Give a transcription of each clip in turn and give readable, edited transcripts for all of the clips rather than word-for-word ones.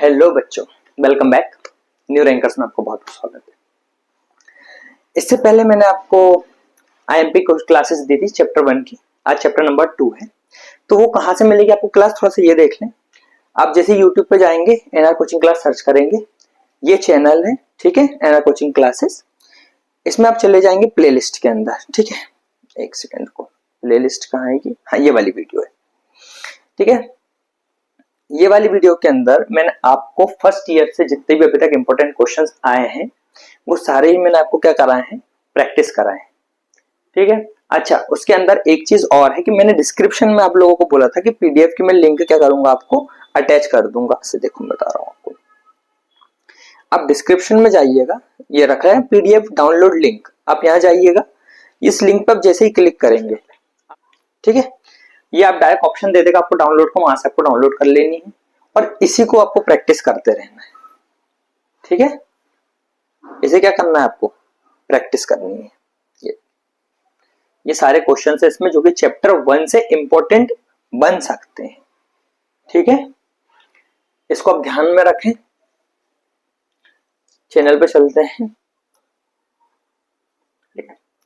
Hello बच्चों, welcome back. New rankers में आपको बहुत बहुत स्वागत है। इससे पहले मैंने आपको आईएमपी क्लासेस दी थी चैप्टर 1 की। आज चैप्टर नंबर 2 है, तो वो कहाँ से मिलेगी आपको क्लास, थोड़ा सा ये देख लें। आप जैसे यूट्यूब पे जाएंगे, एनआर कोचिंग क्लास सर्च करेंगे, ये चैनल है, ठीक है, एनआर कोचिंग क्लासेस। इसमें आप चले जाएंगे प्ले लिस्ट के अंदर, ठीक है। एक सेकेंड को, प्ले लिस्ट कहाँ आएगी? हाँ, ये वाली वीडियो है, ठीक है। ये वाली वीडियो के अंदर मैंने आपको फर्स्ट ईयर से जितने भी अभी तक इंपॉर्टेंट क्वेश्चंस आए हैं वो सारे ही मैंने आपको क्या कराए हैं, प्रैक्टिस कराए हैं, ठीक है। अच्छा, उसके अंदर एक चीज और है कि मैंने डिस्क्रिप्शन में आप लोगों को बोला था कि पीडीएफ की मैं लिंक क्या करूंगा, आपको अटैच कर दूंगा। से देखो, मैं बता रहा हूं आपको, आप डिस्क्रिप्शन में जाइएगा, ये रखा है पीडीएफ डाउनलोड लिंक, आप यहाँ जाइएगा, इस लिंक पर जैसे ही क्लिक करेंगे, ठीक है, ये आप डायरेक्ट ऑप्शन दे देगा आपको डाउनलोड को, वहां से आपको डाउनलोड कर लेनी है और इसी को आपको प्रैक्टिस करते रहना है, ठीक है। इसे क्या करना है, आपको प्रैक्टिस करनी है। ये सारे क्वेश्चन है इसमें जो कि चैप्टर 1 से इंपॉर्टेंट बन सकते हैं, ठीक है। इसको आप ध्यान में रखें। चैनल पे चलते हैं,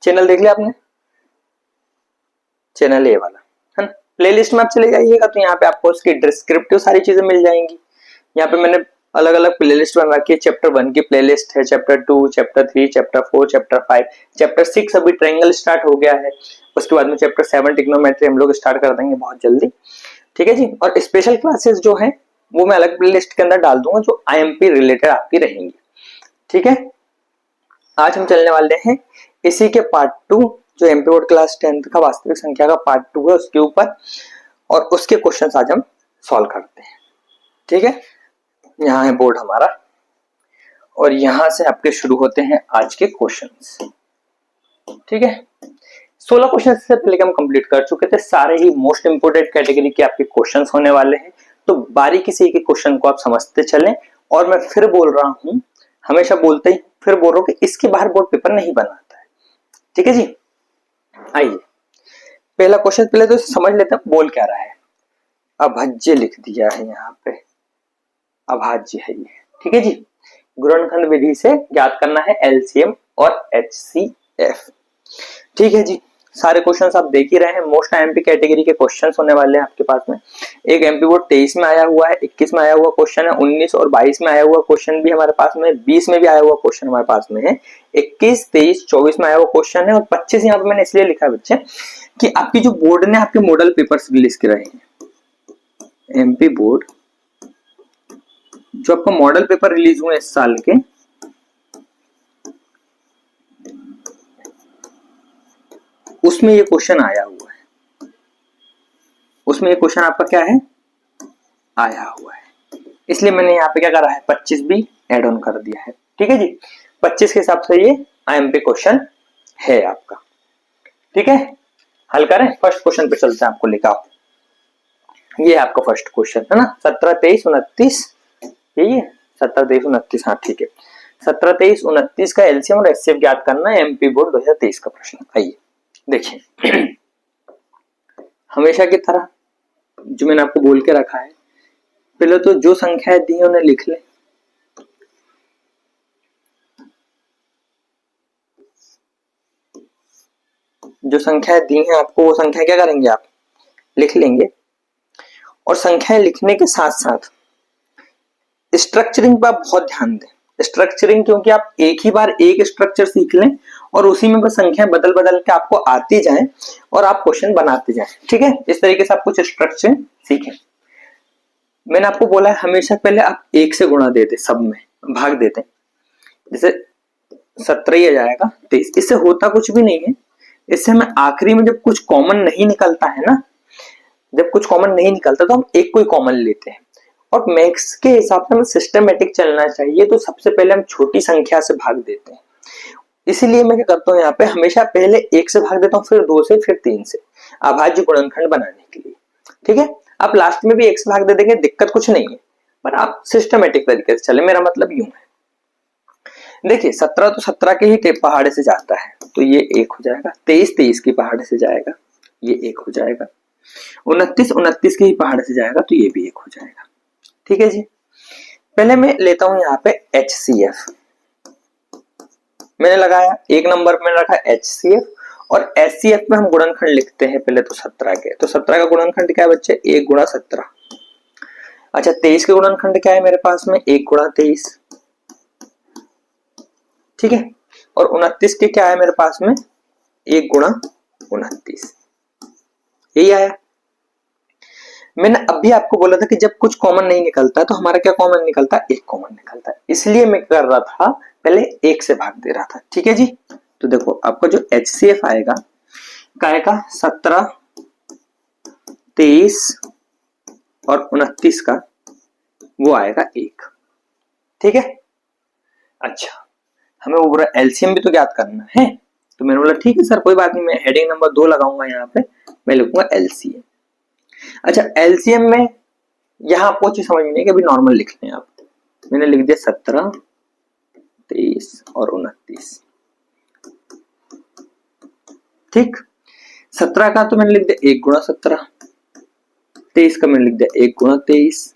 चैनल देख लिया आपने, चैनल ये वाला है ना। प्लेलिस्ट में आप चले जाइएगा तो यहाँ पे आपको उसकी डिस्क्रिप्टिव सारी चीजें मिल जाएंगी। यहाँ पे मैंने अलग अलग प्लेलिस्ट बना रखी है। चैप्टर 1 की प्लेलिस्ट है, chapter 2, chapter 3, chapter 4, chapter 5, chapter 6 अभी ट्रायंगल स्टार्ट हो गया है। उसके बाद में चैप्टर 7 ट्रिग्नोमेट्री हम लोग स्टार्ट कर देंगे बहुत जल्दी, ठीक है जी। और स्पेशल क्लासेस जो है वो मैं अलग प्लेलिस्ट के अंदर डाल दूंगा जो आईएमपी रिलेटेड आपकी रहेंगी, ठीक है। आज हम चलने वाले हैं इसी के पार्ट 2, जो एमपी बोर्ड क्लास 10th का वास्तविक संख्या का पार्ट 2 है, उसके ऊपर, और उसके क्वेश्चंस आज हम सॉल्व करते हैं, ठीक है। यहाँ है बोर्ड हमारा और यहां से आपके शुरू होते हैं आज के क्वेश्चंस, ठीक है। 16 क्वेश्चन से पहले हम कंप्लीट कर चुके थे, सारे ही मोस्ट इंपोर्टेंट कैटेगरी के आपके क्वेश्चंस होने वाले हैं, तो बारीकी से एक क्वेश्चन को आप समझते चलें। और मैं फिर बोल रहा हूं, हमेशा बोलते ही फिर बोल रहा हूं कि इसके बाहर बोर्ड पेपर नहीं बनाता है, ठीक है जी। आइए पहला क्वेश्चन पहले तो समझ लेते हैं बोल क्या रहा है। अभाज्य लिख दिया है यहाँ पे, अभाज्य है ये, ठीक है जी। गुणनखंड विधि से ज्ञात करना है एलसीएम और एचसीएफ, ठीक है जी। सारे क्वेश्चंस आप देख ही रहे हैं, मोस्ट आईएमपी कैटेगरी के क्वेश्चंस होने वाले हैं आपके पास में। एक एमपी बोर्ड 23 में आया हुआ है, 21 में आया हुआ क्वेश्चन है, 19 और 22 में आया हुआ क्वेश्चन भी हमारे पास में, 20 में भी आया हुआ क्वेश्चन हमारे पास में है, 21, 23, 24 में आया हुआ क्वेश्चन है और 25 यहाँ पे मैंने इसलिए लिखा है बच्चे कि आपकी जो बोर्ड ने आपके मॉडल पेपर्स रिलीज कर रहे हैं। एमपी बोर्ड जो आपका मॉडल पेपर रिलीज हुए इस साल के, उसमें ये क्वेश्चन आया हुआ है, उसमें ये क्वेश्चन आपका क्या है, आया हुआ है, इसलिए मैंने यहाँ पे क्या करा है, 25 भी ऐड ऑन कर दिया है, ठीक है जी। 25 के हिसाब से ये आईएमपी क्वेश्चन है आपका, ठीक है। हल करें, फर्स्ट क्वेश्चन पे चलते हैं, आपको लिखा ये है आपका फर्स्ट क्वेश्चन है ना, 17, 23, 29, यही है 17, 23, 29, हाँ ठीक है। 17, 23, 29 का एलसीएम और एचसीएफ ज्ञात करना है, एमपी बोर्ड 2023 का प्रश्न। आइए देखिए, हमेशा की तरह जो मैंने आपको बोल के रखा है, पहले तो जो संख्याएं दी है उन्हें लिख ले, जो संख्याएं दी हैं आपको वो संख्या क्या करेंगे, आप लिख लेंगे। और संख्याएं लिखने के साथ साथ स्ट्रक्चरिंग पर आप बहुत ध्यान दें। स्ट्रक्चरिंग क्योंकि आप एक ही बार एक स्ट्रक्चर सीख लें और उसी में बस संख्याएं बदल बदल के आपको आती जाएं और आप क्वेश्चन बनाते जाएं, ठीक है। इस तरीके से आप कुछ स्ट्रक्चर सीखें। मैंने आपको बोला है हमेशा पहले आप 1 से गुणा देते, सब में भाग देते, जैसे 17 ही आ जाएगा 23, इससे होता कुछ भी नहीं है। इससे हमें आखिरी में जब कुछ कॉमन नहीं निकलता है ना, जब कुछ कॉमन नहीं निकलता तो हम एक को ही कॉमन लेते हैं। और मैथ्स के हिसाब से हमें सिस्टमेटिक चलना चाहिए, तो सबसे पहले हम छोटी संख्या से भाग देते हैं। इसीलिए मैं क्या करता हूँ, यहाँ पे हमेशा पहले 1 से भाग देता हूँ, फिर 2 से, फिर 3 से, अभाज्य गुणनखंड बनाने के लिए, ठीक है। आप लास्ट में भी 1 से भाग दे देंगे, दिक्कत कुछ नहीं है, पर आप सिस्टमेटिक तरीके से चले, मेरा मतलब यूं है। देखिए 17 तो 17 के ही पहाड़े से जाता है, तो ये 1 हो जाएगा। 23 23 की पहाड़े से जाएगा, ये 1 हो जाएगा। 29 29 के ही पहाड़े से जाएगा, तो ये भी 1 हो जाएगा, ठीक है जी। पहले मैं लेता हूं यहाँ पे HCF, मैंने लगाया, एक नंबर पे रखा HCF, और HCF में हम गुणनखंड लिखते हैं पहले तो 17 के, तो 17 का गुणनखंड क्या है बच्चे, 1 गुणा 17। अच्छा 23 के गुणनखंड क्या है मेरे पास में, 1 गुणा 23, ठीक है। और 29 के क्या है मेरे पास में, 1 गुणा 29, यही आया। मैंने अभी आपको बोला था कि जब कुछ कॉमन नहीं निकलता तो हमारा क्या कॉमन निकलता है, एक कॉमन निकलता है, इसलिए मैं कर रहा था पहले 1 से भाग दे रहा था, ठीक है जी। तो देखो आपको जो HCF आएगा क्या आएगा, 17, 23 और 29 का वो आएगा 1, ठीक है। अच्छा हमें वो पूरा LCM भी तो ज्ञात करना है, तो मैंने बोला ठीक है सर कोई बात नहीं, मैं हेडिंग नंबर 2 लगाऊंगा यहाँ पे, मैं लिखूंगा LCM। अच्छा LCM में यहाँ आपको चीज समझ में नहीं कि अभी नॉर्मल लिख लें आप, मैंने लिख दिया 17, 23 और 29, ठीक। 17 का तो मैंने लिख दिया 1 गुणा 17, 23 का मैंने लिख दिया 1 गुणा 23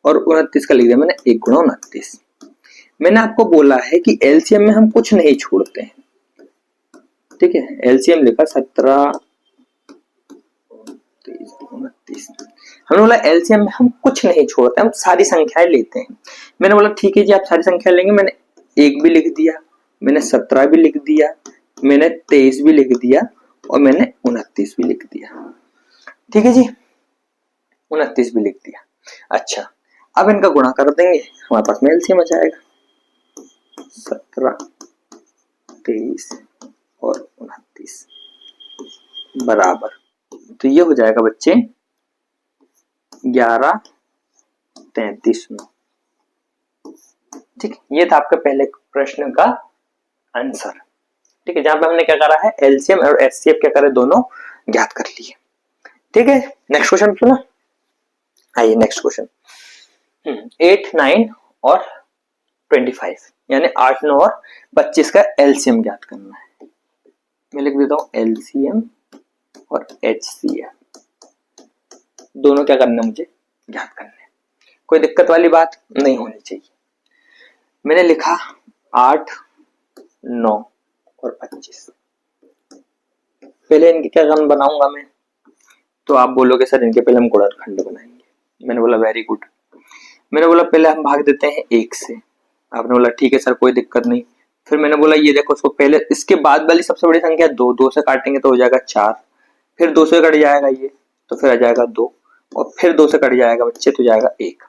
और 29 का लिख दिया मैंने 1 गुणा 29। मैंने आपको बोला है कि LCM में हम कुछ नहीं छोड़ते हैं, ठीक है। LCM लिखा 17, 23, 29, हमने बोला LCM में हम कुछ नहीं छोड़ते, हम सारी संख्याएं लेते हैं। मैंने बोला ठीक है जी आप सारी संख्या लेंगे, मैंने 1 भी लिख दिया, मैंने 17 भी लिख दिया, मैंने 23 भी लिख दिया और मैंने 29 भी लिख दिया, ठीक है जी, 29 भी लिख दिया। अच्छा अब इनका गुणा कर देंगे, हमारे पास में LCM आ जाएगा 17, 23 और 29 बराबर, तो ये हो जाएगा बच्चे 11, 33, 9, ठीक। ये था आपके पहले प्रश्न का आंसर, ठीक है, जहां पे हमने क्या करा है LCM और HCF क्या करे दोनों ज्ञात कर लिए, ठीक है। नेक्स्ट क्वेश्चन सुना, आइए नेक्स्ट क्वेश्चन। 8, 9 और 25 यानी 8, 9 और 25 का LCM ज्ञात करना है। मैं लिख देता हूं LCM और HCF दोनों क्या करना है मुझे ज्ञात करना है, कोई दिक्कत वाली बात नहीं होनी चाहिए। मैंने लिखा 8, 9 और 25, पहले इनके क्या गण बनाऊंगा मैं, तो आप बोलोगे सर इनके पहले हम गुणनखंड बनाएंगे। मैंने बोला वेरी गुड, मैंने बोला पहले हम भाग देते हैं 1 से, आपने बोला ठीक है सर कोई दिक्कत नहीं। फिर मैंने बोला ये देखो उसको पहले इसके बाद वाली सबसे बड़ी संख्या 2, 2 से काटेंगे तो हो जाएगा 4, फिर 2 से कट जाएगा ये तो फिर आ जाएगा 2 और फिर 2 से कट जाएगा बच्चे तो जाएगा 1,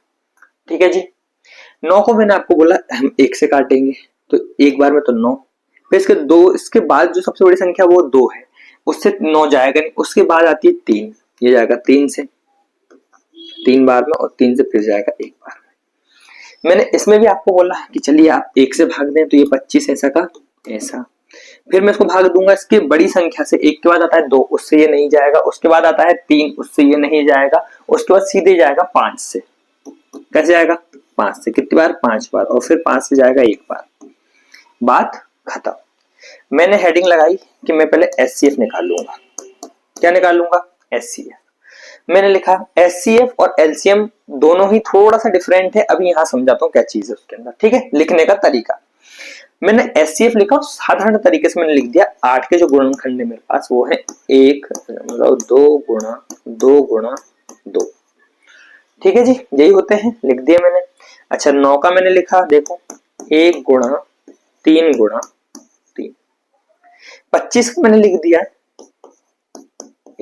ठीक है जी। 9 को मैंने आपको बोला हम 1 से काटेंगे तो एक बार में तो 9, फिर इसके 2 इसके बाद जो सबसे बड़ी संख्या वो 2 है, उससे 9 जाएगा नहीं, उसके बाद आती है 3, ये जाएगा 3 से 3 बार में और 3 से फिर जाएगा 1 बार में। मैंने इसमें भी आपको बोला कि चलिए आप 1 से भाग दें तो ये 25 ऐसा का ऐसा, फिर मैं इसको भाग दूंगा इसकी बड़ी संख्या से, 1 के बाद आता है 2 उससे ये नहीं जाएगा, उसके बाद आता है 3 उससे ये नहीं जाएगा, उसके बाद सीधे जाएगा 5 से, कैसे जाएगा 5 से, कितनी बार 5 बार, और फिर 5 से जाएगा 1 बार, बात खत्म। मैंने हेडिंग लगाई कि मैं पहले HCF निकालूंगा, क्या निकालूंगा HCF। मैंने लिखा HCF और LCM दोनों ही थोड़ा सा डिफरेंट है, अभी यहां समझाता हूं क्या चीज है उसके अंदर, ठीक है। लिखने का तरीका, मैंने HCF लिखा साधारण तरीके से, मैंने लिख दिया 8 के जो गुणनखंड है मेरे पास वो है 1 मतलब 2 गुणा 2 गुणा 2, ठीक है जी, यही होते हैं, लिख दिया मैंने। अच्छा 9 का मैंने लिखा देखो 1 गुणा 3 गुणा 3, 25 का मैंने लिख दिया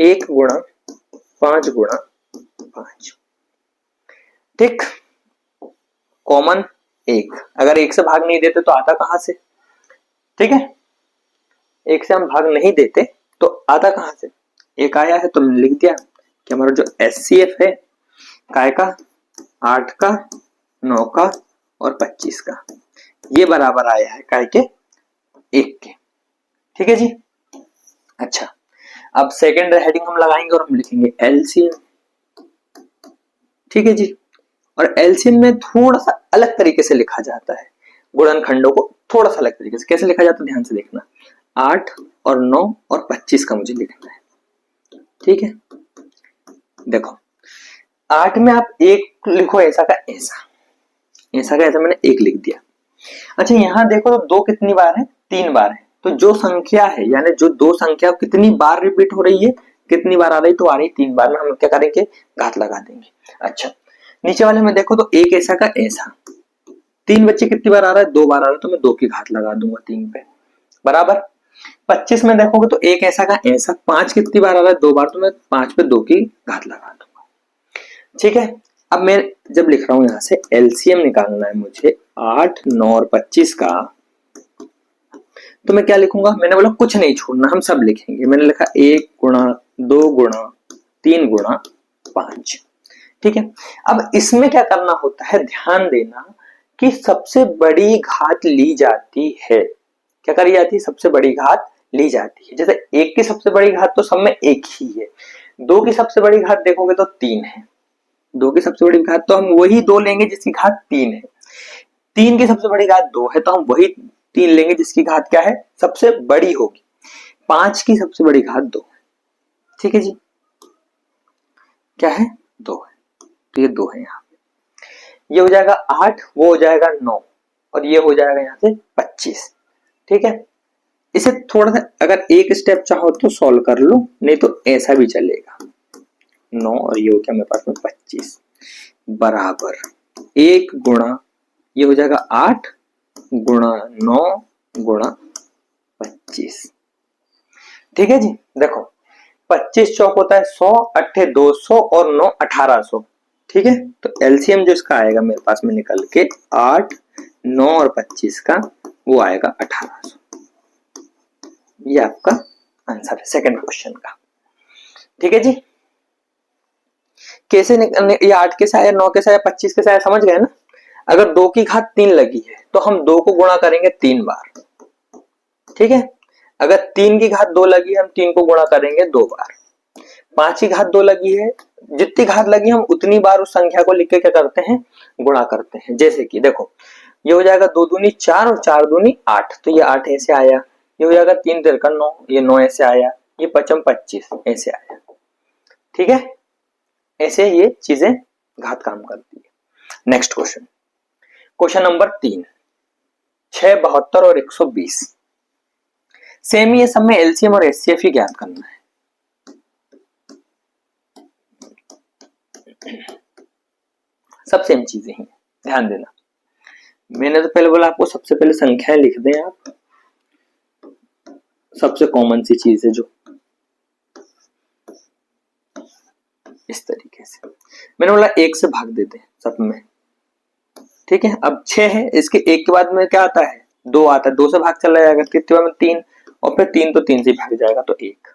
1 गुणा 5 गुणा 5, ठीक। कॉमन 1, अगर 1 से भाग नहीं देते तो आता कहां से, ठीक है, 1 से हम भाग नहीं देते तो आता कहां से, 1 आया है तो मैंने लिख दिया कि हमारा जो HCF है काय का 8 का 9 का और 25 का ये बराबर आया है काय के 1 के, ठीक है जी। अच्छा अब सेकेंड हेडिंग हम लगाएंगे और हम लिखेंगे LCM, ठीक है जी। और LCM में थोड़ा सा अलग तरीके से लिखा जाता है, गुणनखंडों को थोड़ा सा अलग तरीके से, कैसे लिखा जाता है ध्यान से देखना, 8 और 9 और 25 का मुझे लिखना है, ठीक है। देखो 8 में आप 1 लिखो ऐसा का ऐसा, ऐसा का ऐसा मैंने 1 लिख दिया। अच्छा यहाँ देखो तो 2 कितनी बार है, 3 बार है। तो जो संख्या है यानी जो 2 संख्या कितनी बार रिपीट हो रही है, कितनी बार आ रही, तो आ रही 3 बार में, हम क्या करेंगे, घात लगा देंगे। अच्छा नीचे वाले में देखो तो एक ऐसा का ऐसा, 3 बच्चे कितनी बार आ रहा है, 2 बार आ रहा है, तो मैं 2 की घात लगा दूंगा 3 पे, बराबर। 25 में देखोगे तो एक ऐसा का ऐसा, 5 कितनी बार आ रहा है, 2 बार, तो मैं 5 पे 2 की घात लगा दूंगा। ठीक है, अब मैं जब लिख रहा हूं यहां से एलसीएम निकालना है मुझे 8, 9 और 25 का, तो मैं क्या लिखूंगा, मैंने बोला कुछ नहीं छोड़ना, हम सब लिखेंगे। मैंने लिखा 1 गुणा 2 गुणा 3 गुणा 5। ठीक है, अब इसमें क्या करना होता है, ध्यान देना कि सबसे बड़ी घात ली जाती है। क्या करी जाती है, सबसे बड़ी घात ली जाती है। जैसे 1 की सबसे बड़ी घात तो सब में 1 ही है, 2 की सबसे बड़ी घात देखोगे तो 3 है, 2 की सबसे बड़ी घात तो हम वही 2 लेंगे जिसकी घात 3 है। 3 की सबसे बड़ी घात 2 है तो हम वही 3 लेंगे जिसकी घात क्या है, सबसे बड़ी होगी। 5 की सबसे बड़ी घात 2 है। ठीक है जी, क्या है, 2 है, तो ये 2 है। यहाँ पे ये हो जाएगा 8, वो हो जाएगा 9 और ये हो जाएगा यहाँ से 25। ठीक है, इसे थोड़ा सा अगर एक स्टेप चाहो तो सॉल्व कर लो, नहीं तो ऐसा भी चलेगा। 9 और ये हो गया मेरे पास में 25 बराबर 1 गुणा, ये हो जाएगा 8 गुणा 9 गुणा 25। ठीक है जी, देखो 25 चौक होता है 100, 8 200 और 9 1800। ठीक है, तो एलसीएम जो इसका आएगा मेरे पास में निकल के 8, 9 और 25 का, वो आएगा 1800। ये आपका आंसर है सेकंड क्वेश्चन का। ठीक है जी, कैसे ये 8 कैसे आया, 9 कैसे आया, 25 कैसे आया, समझ गए ना। अगर 2 की घात 3 लगी है तो हम 2 को गुणा करेंगे 3 बार। ठीक है, अगर 3 की घात 2 लगी है हम 3 को गुणा करेंगे 2 बार। 5 की घात 2 लगी है, जितनी घात लगी हम उतनी बार उस संख्या को लिख के क्या करते हैं, गुणा करते हैं। जैसे कि देखो ये हो जाएगा 2 दूनी 4 और 4 दूनी 8, तो ये 8 ऐसे आया। ये हो जाएगा 3 तिरका 9, ये 9 ऐसे आया। ये 5 25 ऐसे आया। ठीक है, ऐसे ये चीजें घात काम करती है। नेक्स्ट क्वेश्चन, क्वेश्चन नंबर 3, 6, 72 और 120। सेम ही है, सब में एलसीएम और एचसीएफ ही ज्ञात करना है। सब सेम चीजें ही, ध्यान देना। मैंने तो पहले बोला आपको सबसे पहले संख्याएं लिख दें आप, सबसे कॉमन सी चीज है जो, इस तरीके से मैंने बोला 1 से भाग देते हैं सब में। ठीक है, अब 6 है, इसके 1 के बाद में क्या आता है, 2 आता है, 2 से भाग चला जाएगा, कितने बार में 3, और फिर 3 तो 3 से भाग जाएगा तो 1।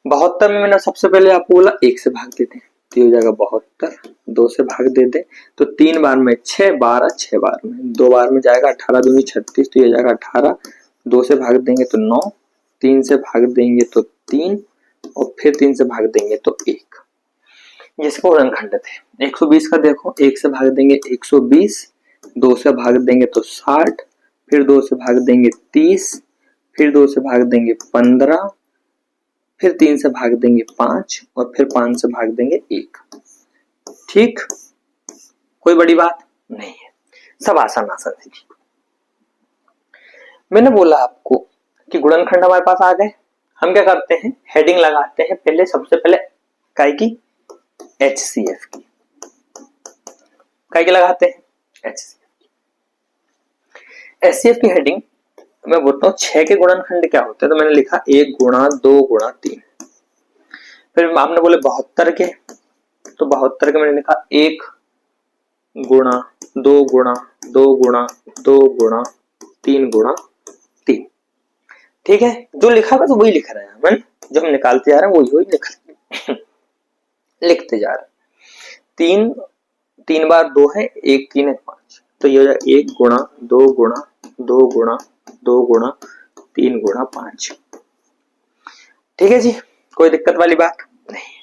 72 में मैंने सबसे पहले आपको बोला 1 से भाग देते हैं, तो हो जाएगा 72, 2 से भाग देते तो 3 बार में 6, 12, 6 बार में, 2 बार में जाएगा 18 दूनी 36, तो ये जाएगा 18, 2 से भाग देंगे तो 9, 3 से भाग देंगे तो 3, और फिर 3 से भाग देंगे तो 1। इसको गुणनखंड थे। 120 का देखो, 1 से भाग देंगे 120, 2 से भाग देंगे तो 60, फिर 2 से भाग देंगे 30, फिर 2 से भाग देंगे 15, फिर 3 से भाग देंगे 5, और फिर 5 से भाग देंगे 1। ठीक, कोई बड़ी बात नहीं है, सब आसान आसान सी। मैंने बोला आपको कि गुणनखंड हमारे पास आ गए, हम क्या करते हैं, हेडिंग लगाते हैं पहले, सबसे पहले काय की, HCF की। काय की लगाते हैं, HCF की। HCF की हेडिंग मैं बोलता हूँ 6 के गुणनखंड क्या होते हैं, तो मैंने लिखा 1 गुणा 2 गुणा 3। फिर आपने बोले 72 के, तो 72 के मैंने लिखा 1 गुणा 2 गुणा 2 गुणा 2 गुणा 3 गुणा 3। ठीक है, जो लिखा था तो वही लिख रहे हैं हम, जो हम निकालते जा रहे हैं वही लिखते जा रहे हैं। 3 बार 2 है, 1 3 है 5, तो ये हो जाएगा 1 गुणा 2 गुणा 2 गुणा 2 गुणा 3 गुणा 5। ठीक है जी, कोई दिक्कत वाली बात नहीं।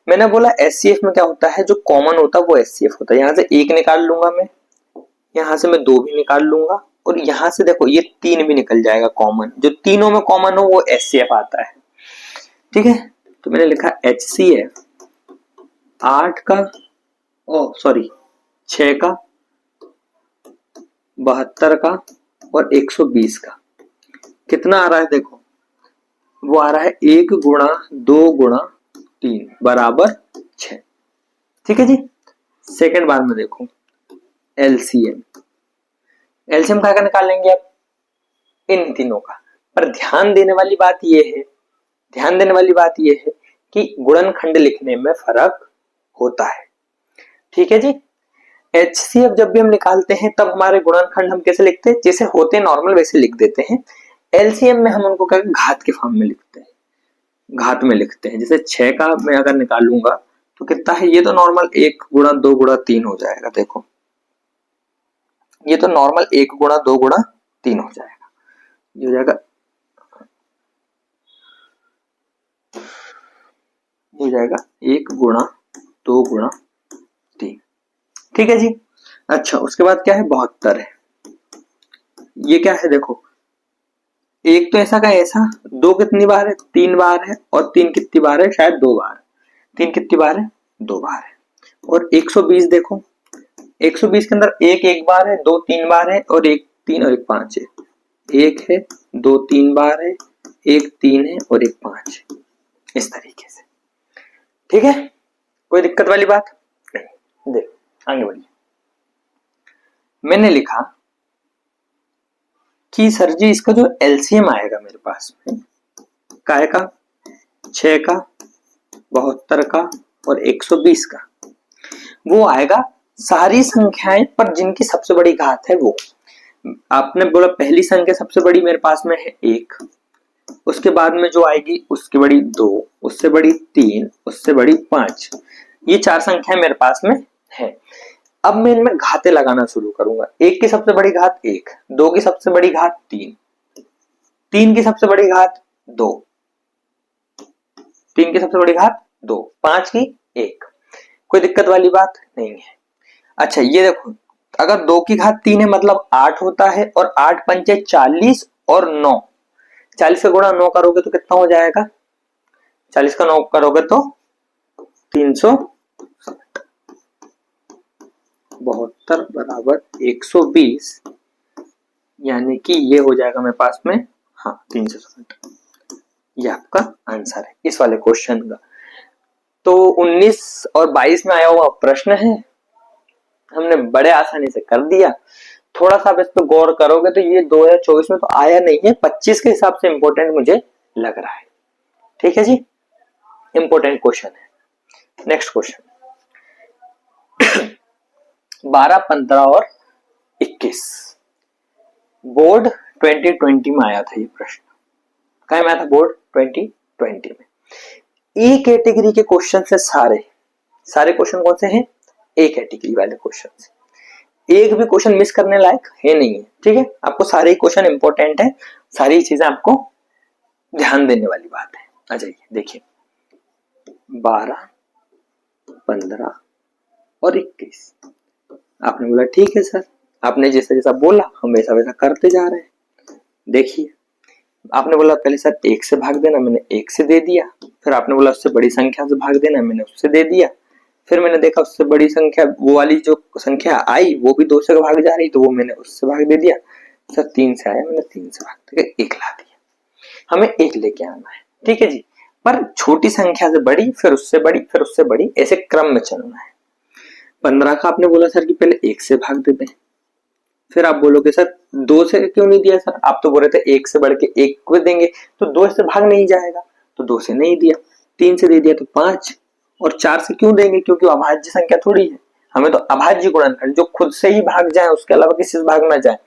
मैंने बोला एचसीएफ में क्या होता है, जो कॉमन होता है वो एचसीएफ होता है। यहां से 1 निकाल लूंगा मैं, यहां से मैं 2 भी निकाल लूंगा, और यहां से देखो ये 3 भी निकल जाएगा कॉमन, जो तीनों में कॉमन हो वो एचसीएफ आता है। ठीक है, तो मैंने लिखा एचसीएफ 8 का, 6 का 72 का और 120 का कितना आ रहा है, देखो वो आ रहा है 1 गुणा 2 गुणा 3 बराबर 6। ठीक है जी। सेकंड बार में देखो एलसीएम, एलसीएम का निकालेंगे आप इन तीनों का। पर ध्यान देने वाली बात ये है कि गुणनखंड लिखने में फर्क होता है। ठीक है जी। एचसीएफ जब भी हम निकालते हैं तब हमारे गुणनखंड हम कैसे लिखते हैं, जैसे होते हैं नॉर्मल वैसे लिख देते हैं। एलसीएम में हम उनको घात के फॉर्म में लिखते हैं, घात में लिखते हैं। जैसे 6 का मैं अगर निकालूंगा तो कितना है, ये तो नॉर्मल 1 गुणा 2 गुणा 3 हो जाएगा। देखो ये तो नॉर्मल 1 गुणा 2 गुणा 3 हो जाएगा, ये हो जाएगा, ये हो जाएगा 1 गुणा 2 गुणा 3। ठीक है जी। अच्छा उसके बाद क्या है, 72 है। ये क्या है, देखो एक तो ऐसा का ऐसा, 2 कितनी बार है, 3 बार है, और 3 कितनी बार है, शायद 2 बार। 3 कितनी बार है, 2 बार है। और 120 देखो, 120 के अंदर 1 1 बार है, 2 3 बार है, और 1 3 और 1 5 है। 1 है, 2 3 बार है, 1 3 है और 1 5 है, इस तरीके से। ठीक है, कोई दिक्कत वाली बात नहीं। देख आगे बढ़िए। मैंने लिखा कि सर जी इसका जो एलसीएम आएगा मेरे पास में काय का, 6 का, 72 का और 120 का, वो आएगा सारी संख्याएं पर जिनकी सबसे बड़ी घात है वो। आपने बोला पहली संख्या सबसे बड़ी मेरे पास में है 1, उसके बाद में जो आएगी उसकी बड़ी 2, उससे बड़ी 3, उससे बड़ी 5, ये 4 संख्याएं मेरे पास में है। अब मैं इनमें घातें लगाना शुरू करूंगा। 1 की सबसे बड़ी घात 1, 2 की सबसे बड़ी घात 3, 3 की सबसे बड़ी घात 2, 3 की सबसे बड़ी घात 2, 5 की 1। कोई दिक्कत वाली बात नहीं है। अच्छा ये देखो, अगर 2 की घात 3 है मतलब 8 होता है, और 8 पंचे 40 और 9, 40 का गुणा 9 करोगे तो कितना हो जाएगा, 40 का 9 करोगे तो 360, 72 बराबर 120, यानी कि ये हो जाएगा मेरे पास में, हाँ 360। ये आपका आंसर है इस वाले क्वेश्चन का। तो 19 और 22 में आया हुआ प्रश्न है, हमने बड़े आसानी से कर दिया। थोड़ा सा आप इस पर गौर करोगे तो ये 2024 में तो आया नहीं है, 25 के हिसाब से इंपॉर्टेंट मुझे लग रहा है। ठीक है जी, इंपॉर्टेंट क्वेश्चन है। नेक्स्ट क्वेश्चन 12, 15 और 21, बोर्ड 2020 में आया था ये प्रश्न। कहाँ में आया था, बोर्ड 2020 में। ए कैटेगरी के क्वेश्चन से सारे क्वेश्चन कौन से हैं, ए कैटेगरी वाले क्वेश्चन से। एक भी क्वेश्चन मिस करने लायक है नहीं है। ठीक है, आपको सारे ही क्वेश्चन इंपॉर्टेंट है, सारी चीजें आपको ध्यान देने वाली बात है। आ जाइए देखिए 12, 15 और 21। आपने बोला ठीक है सर, आपने जैसा जैसा बोला हम वैसा वैसा करते जा रहे हैं। देखिए आपने बोला पहले सर 1 से भाग देना, मैंने 1 से दे दिया। फिर आपने बोला उससे बड़ी संख्या से भाग देना, मैंने उससे दे दिया। फिर मैंने देखा उससे बड़ी संख्या, वो वाली जो संख्या आई वो भी 2 से भाग जा रही, तो वो मैंने उससे भाग दे दिया। सर 3 से आया, मैंने 3 से भाग देकर 1 ला दिया। हमें 1 लेके आना है। ठीक है जी, पर छोटी संख्या से बड़ी, फिर उससे बड़ी, फिर उससे बड़ी, ऐसे क्रम में चलना है। 15 का आपने बोला सर कि पहले 1 से भाग दे दें। फिर आप बोलोगे सर 2 से क्यों नहीं दिया सर, आप तो बोल रहे थे 1 से बढ़ के 1 को देंगे, तो 2 से भाग नहीं जाएगा, तो 2 से नहीं दिया। 3 से दे दिया तो 5, और 4 से क्यों देंगे, क्योंकि अभाज्य संख्या थोड़ी है, हमें तो अभाज्य गुणनखंड जो खुद से ही भाग जाए, उसके अलावा किसी से भाग ना जाए।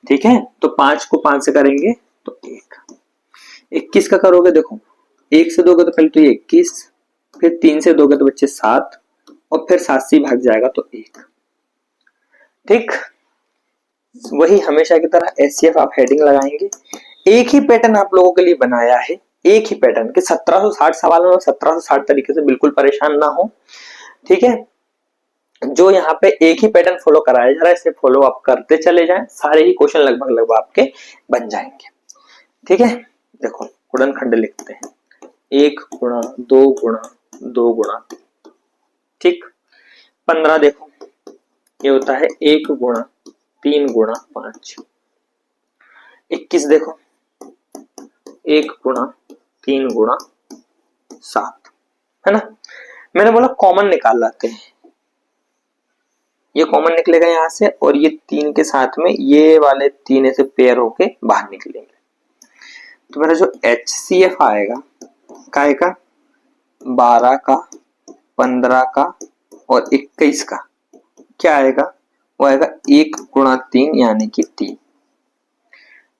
ठीक है, तो 5 को 5 से करेंगे तो 1। 21 का करोगे, देखो 1 से दोगे तो पहले तो 21, फिर 3 से दोगे तो बच्चे 7, और फिर 7 से भाग जाएगा तो 1। ठीक, वही हमेशा की तरह एचसीएफ आप हेडिंग लगाएंगे। एक ही पैटर्न आप लोगों के लिए बनाया है, एक ही पैटर्न के 1760 सवालों में 1760 तरीके से, बिल्कुल परेशान ना हो। ठीक है, जो यहाँ पे एक ही पैटर्न फॉलो कराया जा रहा है, इसे फॉलो आप करते चले जाएं, सारे ही क्वेश्चन लगभग लगभग आपके बन जाएंगे। ठीक है, देखो गुणनखंड लिखते हैं, 1 गुणा 2 गुणा 2 गुणा। ठीक, 15 देखो ये होता है 1 गुणा 3 गुणा 5। 21 देखो 1 गुणा 3 गुणा 7, है ना। मैंने बोला कॉमन निकाल लाते हैं, ये कॉमन निकलेगा यहां से और ये 3 के साथ में ये वाले 3 ऐसे पेयर होके बाहर निकलेंगे। तो मेरा जो HCF आएगा काय का 12 का 15 का और 21 का क्या आएगा, वो आएगा 1 गुणा 3 यानी कि 3।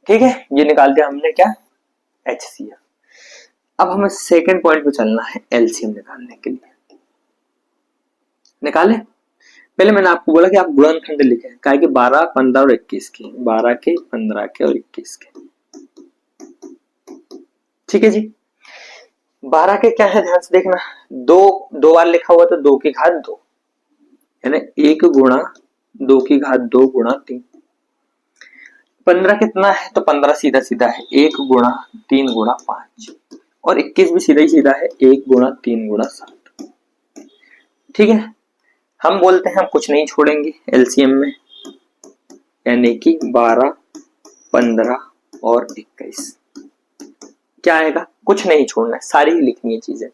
ठीक है, ये निकाल दिया हमने क्या HCF। अब हमें सेकंड पॉइंट पे चलना है LCM निकालने के लिए। निकाले, पहले मैंने आपको बोला कि आप गुणनखंड लिखें, क्या कि 12 15 और 21 के, 12 के 15 के और 21 के। ठीक है जी, 12 के क्या है ध्यान से देखना, दो बार लिखा हुआ तो 2 की घात 2, यानी 1 गुणा 2 की घात 2 गुणा 3। 15 कितना है तो 15 सीधा सीधा है 1 गुणा 3 गुणा 5 और 21 भी सीधा ही सीधा है 1 गुणा 3 गुणा 7। ठीक है, हम बोलते हैं हम कुछ नहीं छोड़ेंगे एलसीएम में, यानी कि 12 15 और 21 क्या आएगा, कुछ नहीं छोड़ना है, सारी ही लिखनी है चीजें।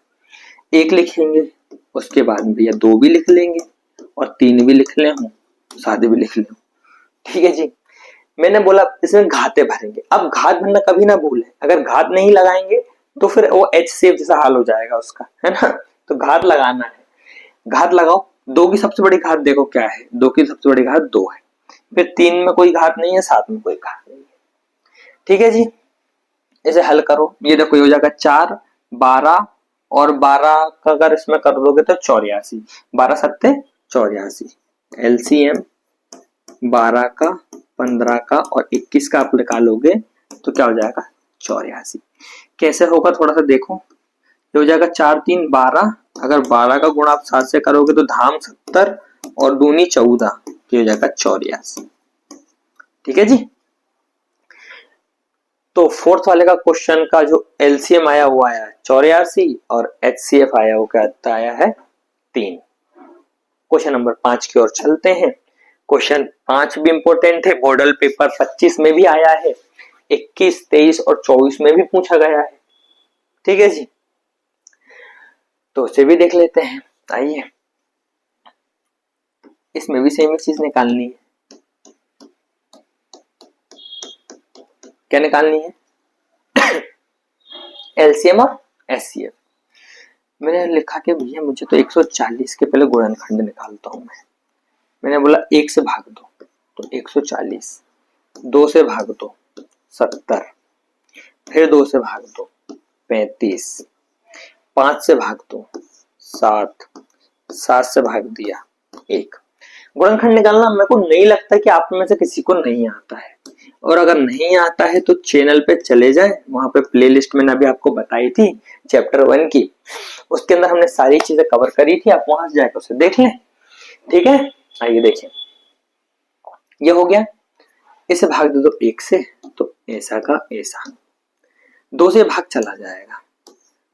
1 लिखेंगे, उसके बाद भैया 2 भी लिख लेंगे और 3 भी लिख ले हूं, 7 भी लिख ले। ठीक है जी, मैंने बोला इसमें घाते भरेंगे। अब घात भरना कभी ना भूलें, अगर घात नहीं लगाएंगे तो फिर वो HCF जैसा हाल हो जाएगा उसका, है ना। तो घात लगाना है, घात लगाओ। 2 की सबसे बड़ी घात देखो क्या है, 2 की सबसे बड़ी घात 2 है, फिर 3 में कोई घात नहीं है, 7 में कोई घात नहीं है। ठीक है जी, इसे हल करो, ये देखो ये हो जाएगा 4 12 और 12 का अगर इसमें कर दोगे तो 84, 12 सत्ते 84। LCM 12 का 15 का और 21 का आप निकालोगे तो क्या हो जाएगा 84। कैसे होगा थोड़ा सा देखो, ये हो जाएगा 4 3 12, अगर 12 का गुणा आप 7 से करोगे तो धाम 70 और दूनी 14, ये हो जाएगा 84। ठीक है जी, तो फोर्थ वाले का क्वेश्चन का जो LCM आया वो आया 84 और HCF आया वो क्या आया है 3। क्वेश्चन नंबर 5 की ओर चलते हैं। क्वेश्चन 5 भी इंपॉर्टेंट है, मॉडल पेपर 25 में भी आया है, 21 23 और 24 में भी पूछा गया है। ठीक है जी, तो इसे भी देख लेते हैं। आइए, इसमें भी सेम ही चीज निकालनी है। क्या निकालनी है LCM और HCF। मैंने लिखा कि भैया मुझे तो 140 के पहले गुणनखंड निकालता हूं मैंने बोला 1 से भाग दो तो 140, 2 से भाग दो 70, फिर 2 से भाग दो 35, 5 से भाग दो 7, 7 से भाग दिया 1। गुणनखंड निकालना मेरे को नहीं लगता कि आप में से किसी को नहीं आता है, और अगर नहीं आता है तो चैनल पे चले जाए, वहां पे प्लेलिस्ट मैंने अभी आपको बताई थी चैप्टर 1 की, उसके अंदर हमने सारी चीजें कवर करी थी, आप वहां से जाकर उसे देख लें। ठीक है, आइए देखिए, ये हो गया, इसे भाग दे दो 1 से तो ऐसा का ऐसा, 2 से भाग चला जाएगा,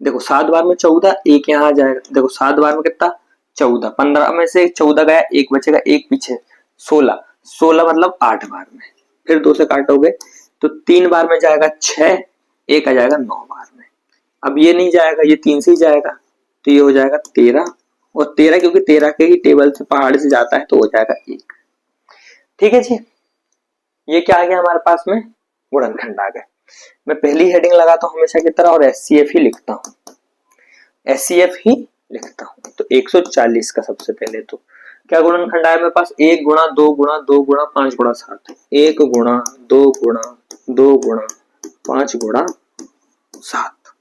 देखो 7 बार में 14, 1 यहाँ आ जाएगा, देखो 7 बार में कितना 14, 15 में से 14 गया, 1 बचेगा, 1 पीछे 16, 16 मतलब 8 बार में, फिर 2 से काटोगे तो 3 बार में जाएगा 6, 1 आ जाएगा 9 बार में। अब ये नहीं जाएगा, ये 3 से ही जाएगा, तो ये हो जाएगा 13, और 13 क्योंकि 13 के ही टेबल से पहाड़ से जाता है तो हो जाएगा 1। ठीक है जी, ये क्या आ गया हमारे पास में गुणनखंड आ गए। मैं पहली हेडिंग लगाता हूं हमेशा की तरह और HCF ही लिखता हूं, HCF ही लिखता हूं। तो 140 का सबसे पहले तो क्या गुणनखंड आया मेरे पास, 1 गुणा 2 गुणा 2 गुणा 5 गुणा 7, 1 गुणा 2 गुणा 2 गुणा 5 गुणा 7।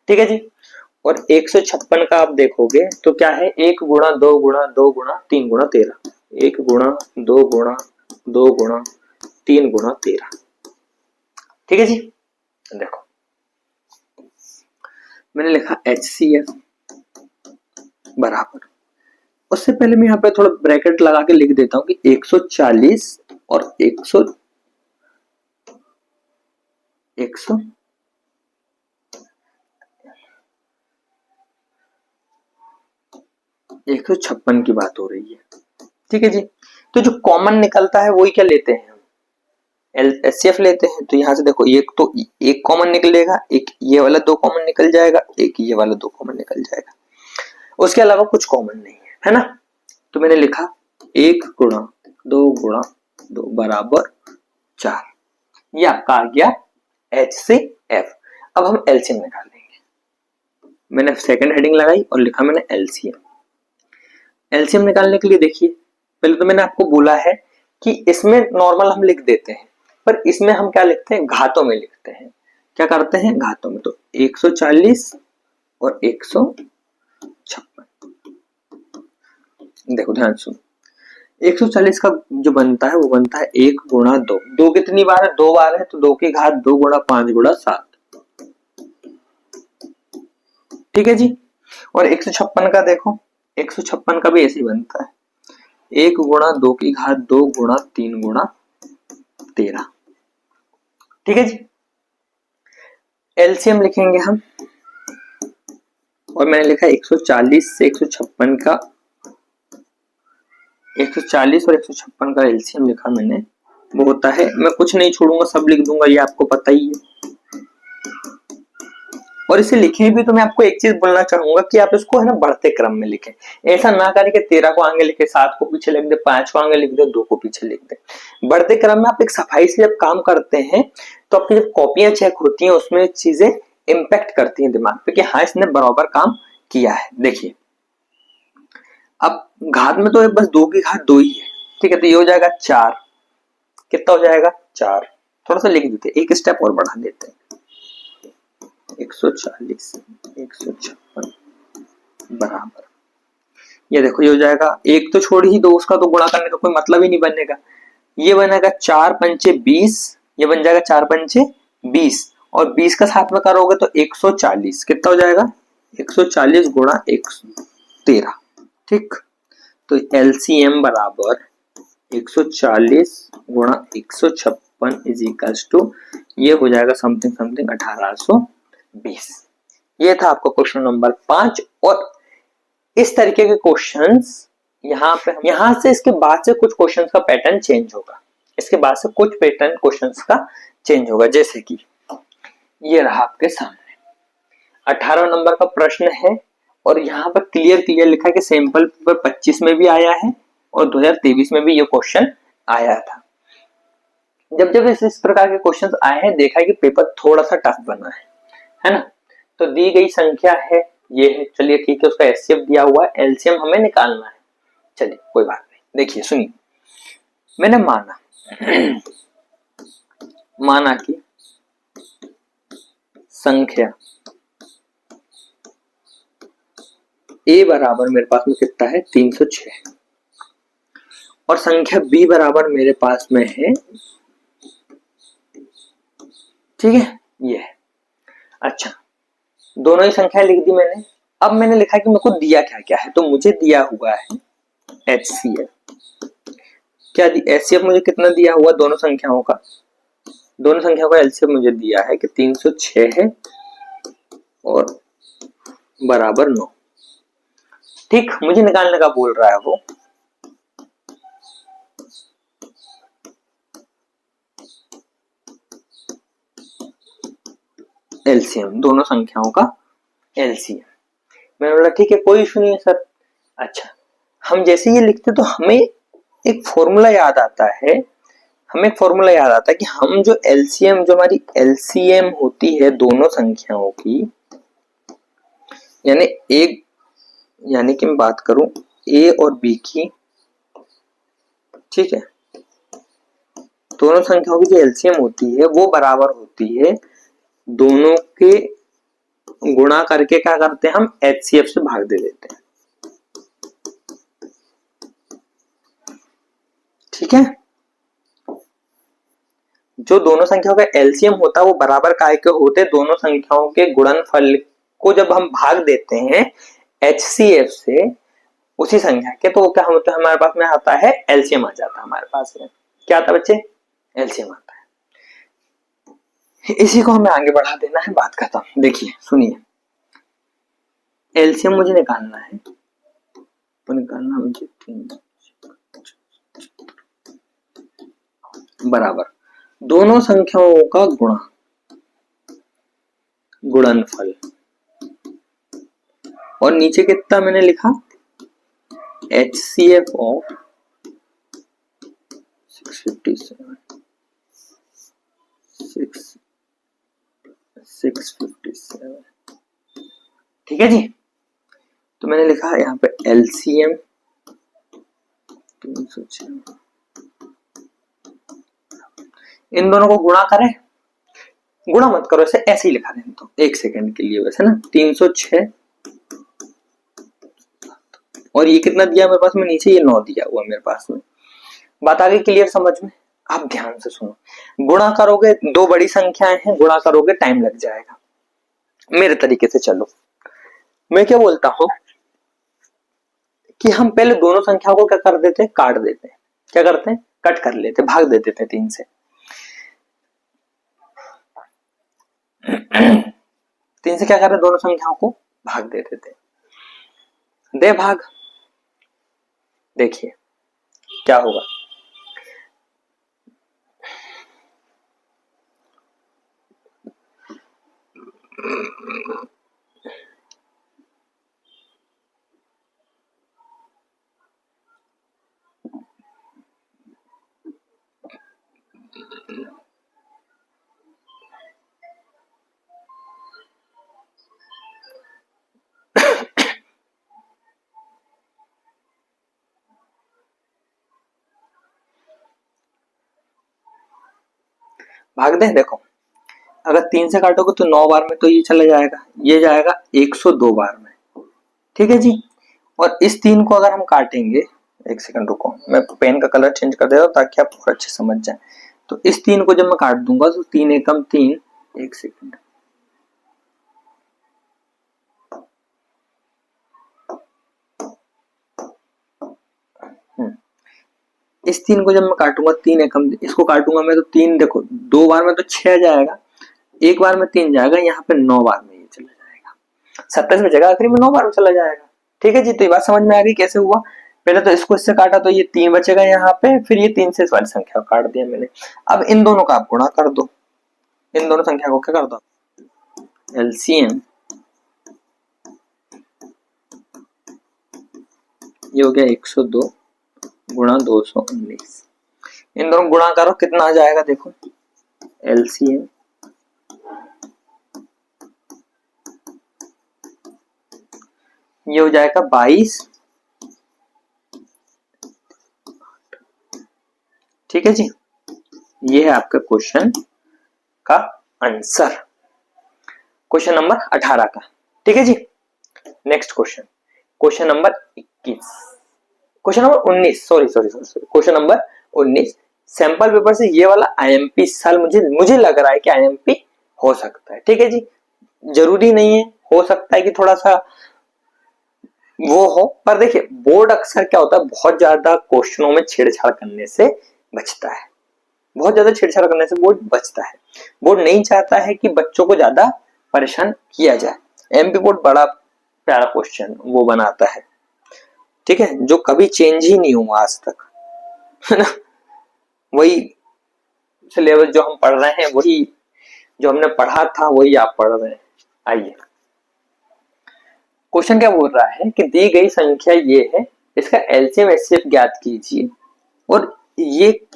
ठीक है जी, और 156 का आप देखोगे तो क्या है, 1 गुणा 2 गुणा 2 गुणा 3 गुणा 13, 1 गुणा 2 गुणा 2 गुणा 3 गुणा 13। ठीक है जी, देखो मैंने लिखा HCF बराबर, उससे पहले मैं यहाँ पे थोड़ा ब्रैकेट लगा के लिख देता हूं कि 140 और 156 की बात हो रही है। ठीक है जी, तो जो कॉमन निकलता है वही क्या लेते हैं हम, एचसीएफ लेते हैं। तो यहाँ से देखो एक तो एक कॉमन निकलेगा, एक ये वाला 2 कॉमन निकल जाएगा, एक ये वाला 2 कॉमन निकल जाएगा, उसके अलावा कुछ कॉमन नहीं है ना। तो मैंने लिखा 1 गुणा 2 गुणा 2 बराबर 4, ये आपका आ गया HCF। अब हम एलसीएम निकालेंगे। मैंने सेकंड हेडिंग लगाई और लिखा मैंने एलसीएम। एलसीएम निकालने के लिए देखिए, पहले तो मैंने आपको बोला है कि इसमें नॉर्मल हम लिख देते हैं, पर इसमें हम क्या लिखते हैं, घातों में लिखते हैं। क्या करते हैं, घातों में। तो 140 और 156, देखो ध्यान सुनो, 140 का जो बनता है वो बनता है 1 गुणा 2, 2 कितनी बार है, 2 बार है, तो 2 की घात 2 गुणा 5 गुणा 7, ठीक है जी। और 156 का देखो, 156 का भी ऐसे ही बनता है, 1 गुणा 2 की घात 2 गुणा 3 गुणा 13, ठीक है जी। एलसीएम लिखेंगे हम, और मैंने लिखा 140 से 156 का, 140 और 156 का एलसीएम लिखा मैंने, वो होता है, मैं कुछ नहीं छोड़ूंगा, सब लिख दूंगा, ये आपको पता ही है। और इसे लिखे भी तो मैं आपको एक चीज बोलना चाहूंगा कि आप इसको है ना बढ़ते क्रम में लिखें। ऐसा ना करें कि 13 को आगे लिखे, 7 को पीछे लिख दे, 5 को आगे लिख दे, 2 को पीछे लिख दे। बढ़ते क्रम में आप एक सफाई से जब काम करते हैं तो आपकी जब कॉपियां चेक होती हैं उसमें चीजें इम्पैक्ट करती हैं दिमाग पे कि हाँ इसने बराबर काम किया है। देखिए अब घात में तो बस 2 की घात 2 ही है, ठीक है। तो ये हो जाएगा 4, कितना हो जाएगा 4, थोड़ा सा लिख देते, एक स्टेप और बढ़ा देते हैं, 140 156 बराबर, ये देखो ये हो जाएगा, एक तो छोड़ ही दो, उसका तो गुणा करने का कोई मतलब ही नहीं बनेगा। ये बनेगा 4 पंचे 20, ये बन जाएगा 4 पंचे 20, और 20 का साथ में करोगे तो 140, कितना हो जाएगा 140 गुणा 113, ठीक। तो एलसीएम बराबर 140 गुणा 156 इज इक्वल्स टू, ये हो जाएगा समथिंग समथिंग 1820। ये था आपका क्वेश्चन नंबर 5। और इस तरीके के क्वेश्चंस यहाँ पे, यहाँ से इसके बाद से कुछ क्वेश्चंस का पैटर्न चेंज होगा, इसके बाद से कुछ पैटर्न क्वेश्चंस का चेंज होगा। जैसे कि ये रहा आपके सामने 18 नंबर का प्रश्न है, और यहाँ पर क्लियर लिखा है कि सैंपल पेपर 25 में भी आया है और 2023 में भी ये क्वेश्चन आया था। जब जब इस प्रकार के क्वेश्चंस आए हैं देखा है कि पेपर थोड़ा सा टफ बना है ना। तो दी गई संख्या है ये है, चलिए ठीक है, उसका एचसीएफ दिया हुआ है, एलसीएम हमें निकालना है, चलिए कोई बात नहीं। देखिए सुनिए, मैंने माना कि संख्या ए बराबर मेरे पास में कितना है 306, और संख्या बी बराबर मेरे पास में है, ठीक है, ये है। अच्छा, दोनों ही संख्याएं लिख दी मैंने। अब मैंने लिखा कि मेरे को दिया क्या क्या है, तो मुझे दिया हुआ है HCF। क्या HCF मुझे कितना दिया हुआ, दोनों संख्याओं का LCF मुझे दिया है कि 306 है और बराबर 9, ठीक। मुझे निकालने का बोल रहा है वो, एलसीएम, दोनों संख्याओं का एलसीएम। मैंने बोला ठीक है कोई इशू नहीं है सर। अच्छा, हम जैसे ये लिखते तो हमें एक फॉर्मूला याद आता है, कि हम जो एलसीएम, जो हमारी एलसीएम होती है दोनों संख्याओं की, यानी कि मैं बात करूं ए और बी की, ठीक है, दोनों संख्याओं की जो एलसीएम होती है वो बराबर होती है दोनों के गुणा करके क्या करते हैं हम HCF से भाग दे देते हैं, ठीक है। जो दोनों संख्याओं का एलसीएम होता है वो बराबर काय के होते, दोनों संख्याओं के गुणनफल को जब हम भाग देते हैं HCF से उसी संख्या के, तो क्या होता है हमारे पास में आता है एलसीएम आ जाता है, हमारे पास में क्या आता है बच्चे, एलसीएम आता है। इसी को हमें आगे बढ़ा देना है, बात खत्म। देखिए सुनिए, एलसीएम मुझे निकालना है, तो निकालना मुझे बराबर दोनों संख्याओं का गुणा, गुणनफल। और नीचे कितना मैंने लिखा, HCF ऑफ 657 ठीक है जी। तो मैंने लिखा है यहाँ पे LCM 306, इन दोनों को गुणा करें, गुणा मत करो इसे ऐसे ही लिखा दें तो एक सेकंड के लिए वैसे ना, 306 और ये कितना दिया मेरे पास में नीचे, ये 9 दिया हुआ मेरे पास में। बात आ गई क्लियर समझ में? आप ध्यान से सुनो, गुणा करोगे, दो बड़ी संख्याएं हैं, गुणा करोगे टाइम लग जाएगा। मेरे तरीके से चलो, मैं क्या बोलता हूं कि हम पहले दोनों संख्याओं को क्या कर देते, काट देते। क्या करते हैं, कट कर लेते, भाग देते थे 3 से। 3 से क्या कर रहे, दोनों संख्याओं को भाग देते थे। दे भाग, देखिए क्या होगा। भाग दे, देखो अगर 3 से काटोगे तो 9 बार में तो ये चला जाएगा, ये जाएगा 102 बार में, ठीक है जी। और इस 3 को अगर हम काटेंगे, एक सेकंड रुको, मैं पेन का कलर चेंज कर दे रहा हूं ताकि आप और अच्छे समझ जाए। तो इस 3 को जब मैं काट दूंगा तो 3 एकम 3, एक सेकंड, इस 3 को जब मैं काटूंगा 3 एकम, इसको काटूंगा मैं तो 3, देखो 2 बार में तो 6 जाएगा, एक बार में 3 जाएगा, यहाँ पे 9 बार में ये चला जाएगा, 27 बचेगा, आखिरी में 9 बार में चला जाएगा। ठीक है जी, तो ये बात समझ में आ गई कैसे हुआ। पहले तो इसको इससे काटा तो ये 3 बचेगा यहाँ पे, फिर ये 3 से इस वाली संख्या को काट दिया मैंने। अब इन दोनों का आप गुणा कर दो, इन दोनों संख्या को क्या कर दो, LCM, ये हो गया 102 गुणा 219, इन दोनों गुणा करो कितना आ जाएगा, देखो LCM ये हो जाएगा 22, ठीक है जी। ये है आपका क्वेश्चन का आंसर, क्वेश्चन नंबर 18 का, ठीक है जी। Next question, question number 21, question number 19, sorry question number 19। Sample paper से ये वाला IMP इस साल मुझे लग रहा है कि IMP हो सकता है, ठीक है जी। जरूरी नहीं है, हो सकता है कि थोड़ा सा वो हो, पर देखिए बोर्ड अक्सर क्या होता है, बहुत ज्यादा क्वेश्चनों में छेड़छाड़ करने से बचता है, बहुत ज्यादा छेड़छाड़ करने से बोर्ड बचता है। बोर्ड नहीं चाहता है कि बच्चों को ज्यादा परेशान किया जाए। MP बोर्ड बड़ा प्यारा क्वेश्चन वो बनाता है, ठीक है, जो कभी चेंज ही नहीं हुआ आज तक, है ना। वही सिलेबस जो हम पढ़ रहे हैं, वही जो हमने पढ़ा था वही आप पढ़ रहे हैं। आइए, क्वेश्चन क्या बोल रहा है कि दी गई संख्या ये है, इसका LCM HCF ज्ञात कीजिए, और ये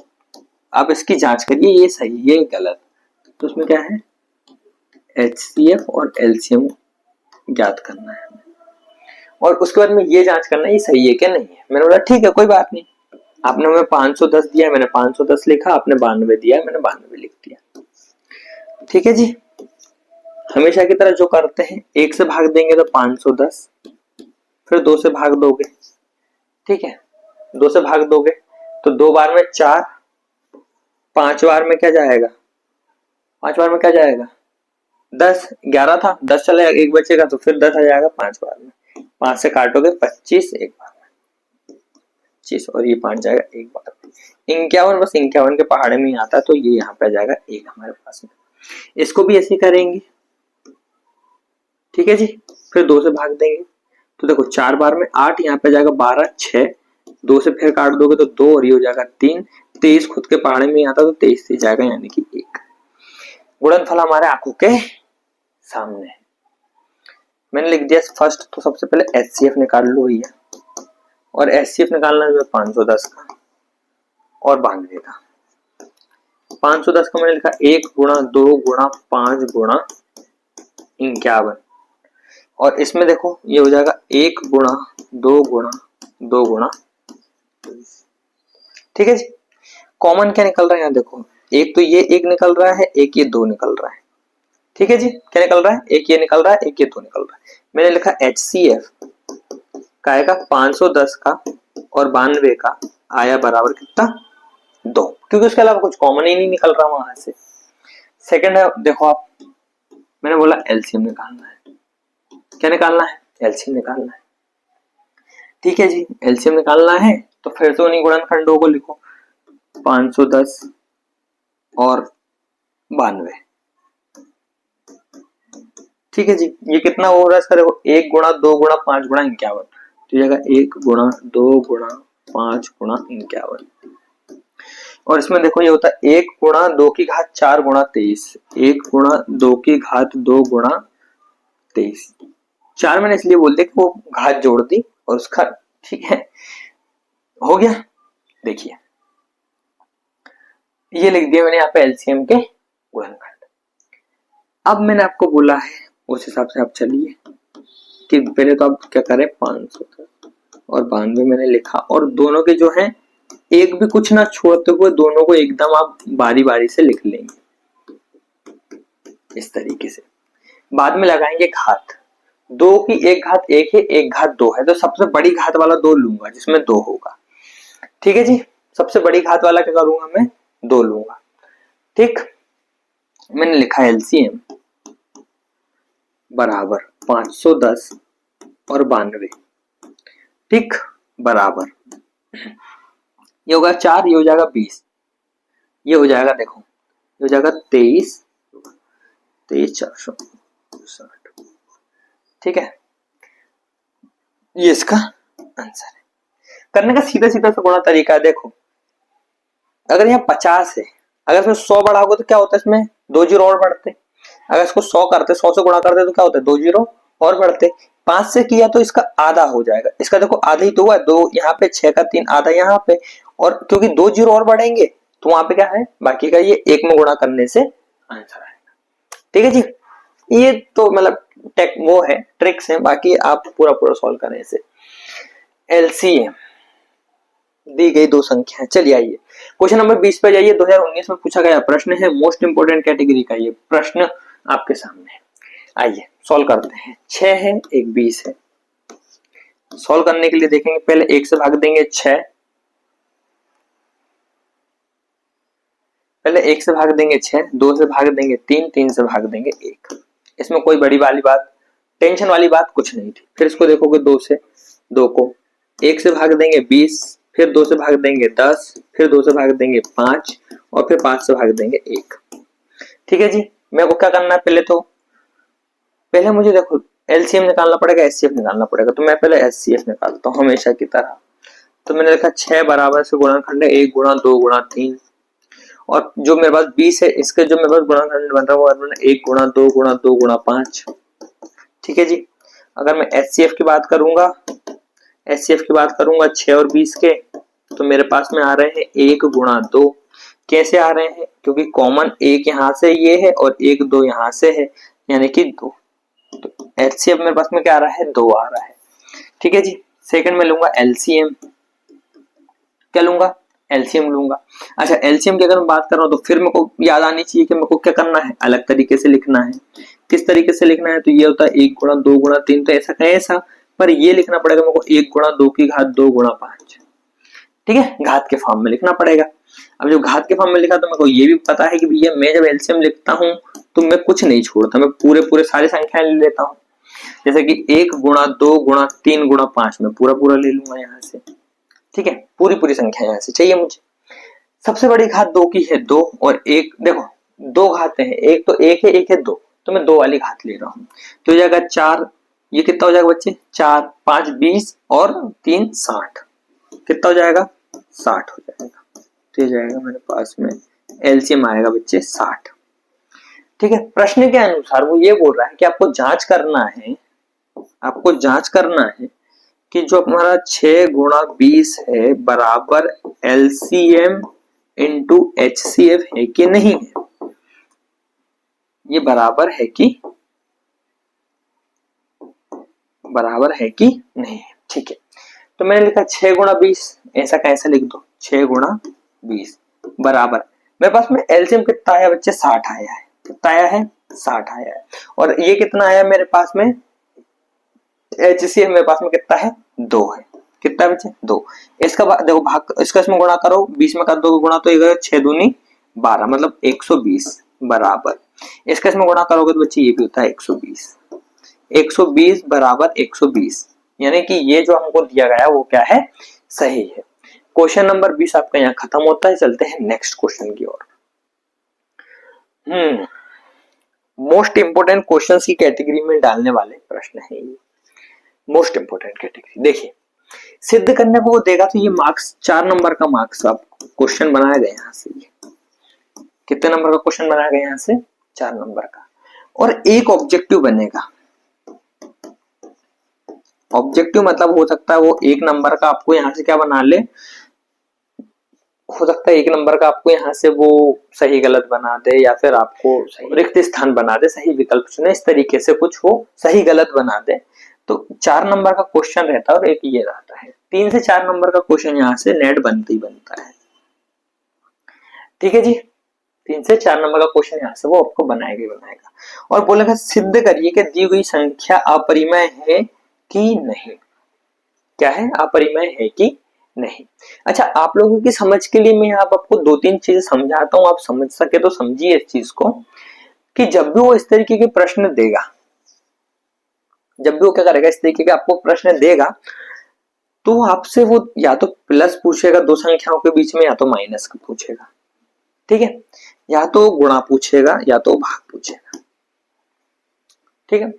आप इसकी जांच करिए, ये सही ये गलत। तो उसमें क्या है, HCF और LCM ज्ञात करना है, और उसके बाद में ये जांच करना है ये सही है क्या नहीं है। मैंने बोला ठीक है कोई बात नहीं, आपने हमें 510 दिया, मैंने 510 लिखा, आपने 92 दिया, मैंने 92 लिख दिया, ठीक है जी। हमेशा की तरह जो करते हैं, 1 से भाग देंगे तो 510, फिर 2 से भाग दोगे, ठीक है, 2 से भाग दोगे तो 2 बार में 4, 5 बार में क्या जाएगा, 5 बार में क्या जाएगा 10, 11 था 10 चला, एक बचेगा तो फिर 10 आ जाएगा 5 बार में, 5 से काटोगे 25, एक बार में 25, और ये 5 जाएगा एक बार में, 51, बस 51 के पहाड़े में ही आता है, तो ये यहाँ पे आ जाएगा एक हमारे पास में। इसको भी ऐसे करेंगे, ठीक है जी। फिर 2 से भाग देंगे तो देखो 4 बार में 8, यहाँ पे जाएगा 12, 6, 2 से फिर काट दोगे तो 2, और ये हो जाएगा 3, 23 खुद के पहाड़े में आता तो 23 से जाएगा, यानी कि 1। गुणनफल हमारे आंखों के सामने है। मैंने लिख दिया फर्स्ट, तो सबसे पहले एचसीएफ निकाल लो भैया, और एचसीएफ निकालना है 510 का और 92 का। 510 का मैंने लिखा 1 गुणा 2 गुणा 5 गुणा 51, और इसमें देखो ये हो जाएगा 1 गुणा 2 गुणा 2 गुणा। ठीक है जी। कॉमन क्या निकल रहा है यहाँ देखो, एक तो ये 1 निकल रहा है, एक ये 2 निकल रहा है। ठीक है जी, क्या निकल रहा है, एक ये निकल रहा है, एक ये 2 निकल रहा है। मैंने लिखा HCF का आएगा 510 का और 92 का आया बराबर कितना, 2, क्योंकि उसके अलावा कुछ कॉमन ही नहीं निकल रहा वहां से। सेकंड है, देखो आप, मैंने बोला एलसीएम निकालना है। क्या निकालना है, एलसीएम निकालना है। ठीक है जी, एलसीएम निकालना है तो फिर से उन्हीं गुणनखंडों को लिखो, 510 और 92। ठीक है जी, ये कितना हो रहा है इसका देखो, 1 गुणा 2 गुणा 5 गुणा 51, तो ये 1 गुणा 2 गुणा 5 गुणा 51। और इसमें देखो ये होता है 1 गुणा 2 की घात 4 गुणा 23, 1 गुणा 2 की घात 2 गुणा 23। 4 मैंने इसलिए बोल दिया कि वो घात जोड़ दी और उसका, ठीक है, हो गया। देखिए ये लिख दिया मैंने यहाँ पे एलसीएम के गुणनखंड। अब मैंने आपको बोला है उस हिसाब से आप चलिए कि पहले तो आप क्या करें, 510 और 92 मैंने लिखा, और दोनों के जो है एक भी कुछ ना छोड़ते हुए दोनों को एकदम आप बारी बारी से लिख लेंगे इस तरीके से। बाद में लगाएंगे घात, 2 की एक घात 1 है, एक घात 2 है, तो सबसे बड़ी घात वाला 2 लूंगा जिसमें 2 होगा। ठीक है जी, सबसे बड़ी घात वाला क्या करूंगा मैं, 2 लूंगा। ठीक, मैंने लिखा एलसीएम बराबर 510 और 92। ठीक, बराबर ये होगा 4, ये हो जाएगा 20, ये हो जाएगा देखो, ये हो जाएगा 23 460। ठीक है, ये इसका आंसर है। करने का सीधा सीधा सा गुणा तरीका है। देखो अगर यहाँ 50 है, अगर इसमें 100 बढ़ाओगे तो क्या होता है, इसमें 2 जीरो और बढ़ते। अगर इसको 100 करते, 100 से गुणा करते तो क्या होता है, 2 जीरो और बढ़ते। 5 से किया तो इसका आधा हो जाएगा, इसका देखो आधा ही तो हुआ है, 2 यहाँ पे, 6 का 3 आधा यहाँ पे, और क्योंकि 2 जीरो और बढ़ेंगे तो वहां पे क्या है, बाकी का ये 1 में गुणा करने से आंसर आएगा। ठीक है जी, ये तो मतलब टेक वो है, ट्रिक्स है, बाकी आप पूरा पूरा सॉल्व करें इसे। एलसीएम दी गई 2 संख्या। चलिए आइए क्वेश्चन नंबर 20 पे जाइए। 2019 में पूछा गया प्रश्न है, मोस्ट इंपोर्टेंट कैटेगरी का ये प्रश्न आपके सामने है। आइए सॉल्व करते हैं। 6 है, एक 20 है। सॉल्व करने के लिए देखेंगे, पहले 1 से भाग देंगे 6, पहले 1 से भाग देंगे 6, 2 से भाग देंगे 3, 3 से भाग देंगे 1। इसमें कोई बड़ी वाली बात, टेंशन वाली बात कुछ नहीं थी। फिर इसको देखोगे 2 से, 2 को 1 से भाग देंगे 20, फिर 2 से भाग देंगे 10, फिर 2 से भाग देंगे 5, और फिर 5 से भाग देंगे 1। ठीक है जी, मेरे को क्या करना है, पहले मुझे देखो एलसीएम निकालना पड़ेगा, एचसीएफ निकालना पड़ेगा। तो मैं पहले एचसीएफ निकालता हूँ हमेशा की तरह। तो मैंने लिखा 6 बराबर से गुणनखंड है 1 गुणा 2 गुणा 3, और जो मेरे पास 20 है इसके जो मेरे पास गुणनखंड बन रहा है वो 1 गुणा 2 गुणा 2 गुणा 5। ठीक है जी, अगर मैं एचसीएफ की बात करूंगा, एचसीएफ की बात करूंगा 6 और 20 के, तो मेरे पास में आ रहे हैं 1 गुणा 2। कैसे आ रहे हैं, क्योंकि कॉमन 1 यहाँ से ये है और 1 2 यहाँ से है, यानी कि 2। तो एचसीएफ मेरे पास में क्या आ रहा है, 2 आ रहा है। ठीक है जी, सेकंड में लूंगा एलसीएम। क्या लूंगा, एलसीएम लूंगा। अच्छा, एलसीएम की अगर मैं बात कर रहा हूं तो फिर मेरे को याद आनी चाहिए कि मेरे को क्या करना है, अलग तरीके से लिखना है। किस तरीके से लिखना है, तो ये होता है 1 गुणा 2 गुणा 3, तो ऐसा कैसा, पर ये लिखना पड़ेगा मेरे को 1 गुणा 2 की घात 2 गुणा 5। ठीक है, घात के फॉर्म में लिखना पड़ेगा। अब जो घात के फॉर्म में लिखा तो मेरे को ये भी पता है कि भैया मैं जब एलसीएम लिखता हूँ तो मैं कुछ नहीं छोड़ता, मैं पूरे पूरे सारी संख्याएं ले लेता हूँ। जैसे कि 1 गुणा 2 गुणा 3 गुणा 5 में पूरा पूरा ले लूंगा यहाँ से। ठीक है, पूरी पूरी संख्या यहाँ से चाहिए मुझे। सबसे बड़ी घात 2 की है 2, और एक देखो 2 घातें हैं, एक तो 1 है, एक है 2, तो मैं 2 वाली घात ले रहा हूँ। तो हो जाएगा 4, ये कितना हो जाएगा बच्चे, 4 5 20 और 3 60, कितना हो जाएगा, 60 हो जाएगा। तो ये जाएगा मेरे पास में एलसीएम आएगा बच्चे 60। ठीक है, प्रश्न के अनुसार वो ये बोल रहा है कि आपको जांच करना है, आपको जांच करना है कि जो हमारा 6 गुणा 20 है बराबर एलसीएम इंटू एचसीएफ है कि नहीं है, ये बराबर है कि नहीं है। ठीक है, तो मैंने लिखा 6 गुणा 20, ऐसा कैसे लिख दो 6 गुणा 20 बराबर, मेरे पास में एलसीएम कितना आया बच्चे 60 आया है, कितना आया है 60 आया है, और ये कितना आया मेरे पास में एचसीएफ मेरे पास में कितना है 2 है, कितना है बच्चे 2। इसका देखो भाग, इसका इसमें गुणा करो 20 में कर दो गुणा तो ये 6 दूनी 12 मतलब 120 बराबर, इसका इसमें गुणा करोगे तो बच्चे ये भी होता है 120, 120 बराबर 120, यानी कि ये जो हमको दिया गया वो क्या है सही है। क्वेश्चन नंबर 20 आपका यहाँ खत्म होता है। चलते हैं नेक्स्ट क्वेश्चन की ओर। मोस्ट इंपोर्टेंट क्वेश्चंस की कैटेगरी में डालने वाले प्रश्न है ये, मोस्ट इंपोर्टेंट कैटेगरी। देखिए सिद्ध करने को वो देगा तो ये मार्क्स 4 नंबर का मार्क्स आप क्वेश्चन बनाया गया यहाँ से, कितने नंबर का क्वेश्चन बनाया गया यहाँ से 4 नंबर का, और एक ऑब्जेक्टिव बनेगा। ऑब्जेक्टिव मतलब हो सकता है वो 1 नंबर का आपको यहाँ से क्या बना ले, हो सकता है 1 नंबर का आपको यहाँ से वो सही गलत बना दे, या फिर आपको रिक्त स्थान बना दे, सही विकल्प चुने, इस तरीके से कुछ हो सही गलत बना दे। तो 4 नंबर का क्वेश्चन रहता है और एक ये रहता है, 3 से 4 नंबर का क्वेश्चन यहाँ से नेट बनता ही बनता है। ठीक है जी, 3 से 4 नंबर का क्वेश्चन यहाँ से वो आपको बनाएगा ही बनाएगा, और बोलेगा सिद्ध करिए कि दी हुई संख्या अपरिमेय है कि नहीं। क्या है, अपरिमेय है कि नहीं। अच्छा, आप लोगों की समझ के लिए मैं आपको 2-3 चीजें समझाता हूँ, आप समझ सके तो समझिए इस चीज को, कि जब भी वो इस तरीके के प्रश्न देगा, जब भी वो क्या करेगा इस तरीके के आपको प्रश्न देगा, तो आपसे वो या तो प्लस पूछेगा 2 संख्याओं के बीच में, या तो माइनस का पूछेगा। ठीक है, या तो गुणा पूछेगा या तो भाग पूछेगा। ठीक है,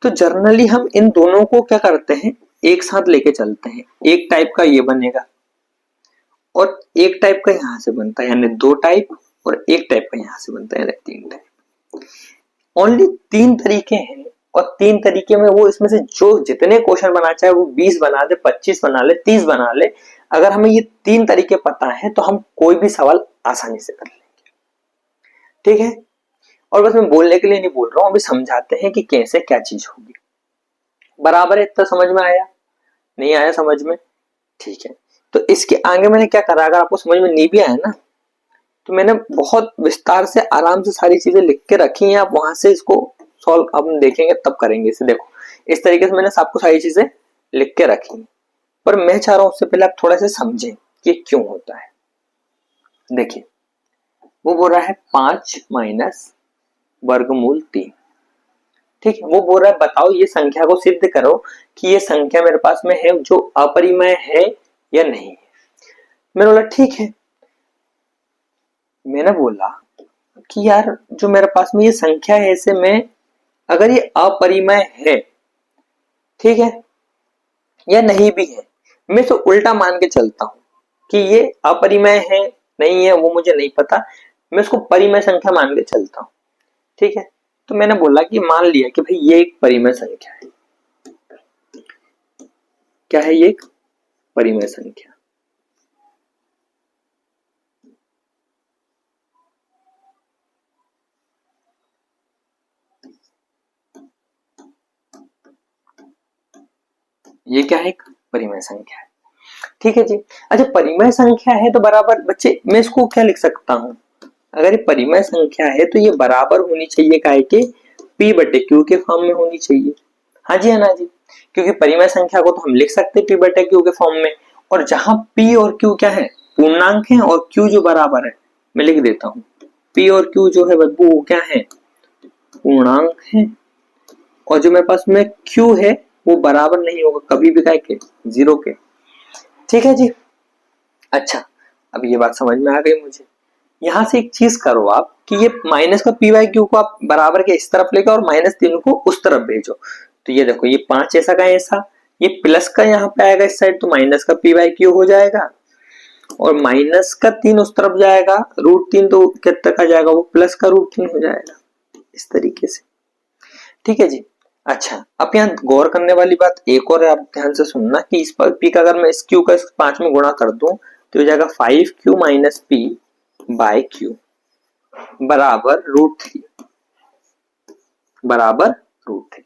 तो जनरली हम इन दोनों को क्या करते हैं एक साथ लेके चलते हैं। एक टाइप का ये बनेगा और एक टाइप का यहां से बनता है, यानी 2 टाइप, और एक टाइप का यहां से बनता है, यानी 3 टाइप। ओनली 3 तरीके हैं, और 3 तरीके में वो इसमें से जो जितने क्वेश्चन बना चाहे वो 20 बना दे, 25 बना ले, 30 बना ले, अगर हमें ये 3 तरीके पता है तो हम कोई भी सवाल आसानी से कर लेंगे। ठीक है, और बस मैं बोलने के लिए नहीं बोल रहा हूं, अभी समझाते हैं कि कैसे क्या चीज होगी। बराबर है, इतना समझ में आया? नहीं आया समझ में? ठीक है, तो इसके आगे मैंने क्या करा, अगर आपको समझ में नहीं भी आया ना, तो मैंने बहुत विस्तार से आराम से सारी चीजें लिख के रखी हैं, आप वहां से इसको सॉल्व अब देखेंगे तब करेंगे इसे। देखो इस तरीके से मैंने आपको सारी चीजें लिख के रखी हैं, पर मैं चाह रहा हूं उससे पहले आप थोड़ा सा समझें कि क्यों होता है। देखिए वो बोल रहा है 5 माइनस वर्गमूल 3। ठीक है, वो बोल रहा है बताओ ये संख्या को सिद्ध करो कि ये संख्या मेरे पास में है जो अपरिमेय है या नहीं है। मैंने बोला ठीक है, मैंने बोला कि यार जो मेरे पास में ये संख्या है, ऐसे में अगर ये अपरिमेय है, ठीक है, या नहीं भी है, मैं तो उल्टा मान के चलता हूं कि ये अपरिमेय है नहीं है वो मुझे नहीं पता, मैं उसको परिमेय संख्या मान के चलता हूं। ठीक है, तो मैंने बोला कि मान लिया कि भाई ये एक परिमेय संख्या है। क्या है ये? एक परिमेय संख्या। ये क्या है? एक परिमेय संख्या है। ठीक है जी। अच्छा, परिमेय संख्या है तो बराबर बच्चे मैं इसको क्या लिख सकता हूं, अगर ये परिमेय संख्या है तो ये बराबर होनी चाहिए काय के p बटे q के फॉर्म में होनी चाहिए। हाँ जी, है ना जी, क्योंकि परिमेय संख्या को तो हम लिख सकते हैं p बटे q के फॉर्म में, और जहां p और q क्या है पूर्णांक है, और q जो बराबर है, मैं लिख देता हूं p और q जो है बब्बू वो क्या है पूर्णांक है, और जो मेरे पास में q है वो बराबर नहीं होगा कभी भी काय के 0 के। ठीक है जी। अच्छा, अब ये बात समझ में आ गई मुझे। यहां से एक चीज करो आप कि ये माइनस का पी वाई क्यू को आप बराबर के इस तरफ लेकर और -3 को उस तरफ भेजो, तो ये देखो ये 5 ऐसा का ऐसा, ये प्लस का यहाँ पे आएगा इस साइड, तो माइनस का पी वाई क्यू हो जाएगा, और माइनस का 3 उस तरफ जाएगा, √3 तो कितने का जाएगा, वो प्लस का √3 हो जाएगा, इस तरीके से। ठीक है जी। अच्छा, अब यहाँ गौर करने वाली बात एक और है, आप ध्यान से सुनना कि इस पर पी का अगर मैं इस क्यू का इस 5 में गुणा कर दूं तो हो जाएगा 5q minus P bye Q बराबर √3 बराबर √3।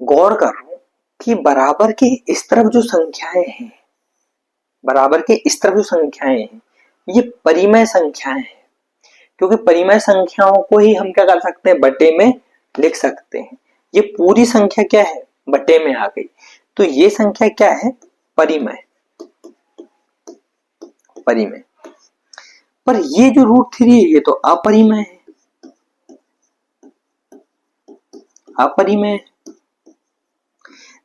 गौर कर रहा हूं कि बराबर के इस तरफ जो संख्याएं हैं, बराबर के इस तरफ जो संख्याएं हैं ये परिमेय संख्याएं हैं, क्योंकि परिमेय संख्याओं को ही हम क्या कर सकते हैं, बटे में लिख सकते हैं। ये पूरी संख्या क्या है, बटे में आ गई, तो ये संख्या क्या है, परिमेय, परिमेय। पर ये जो √3 है ये तो अपरिमेय है, अपरिमेय।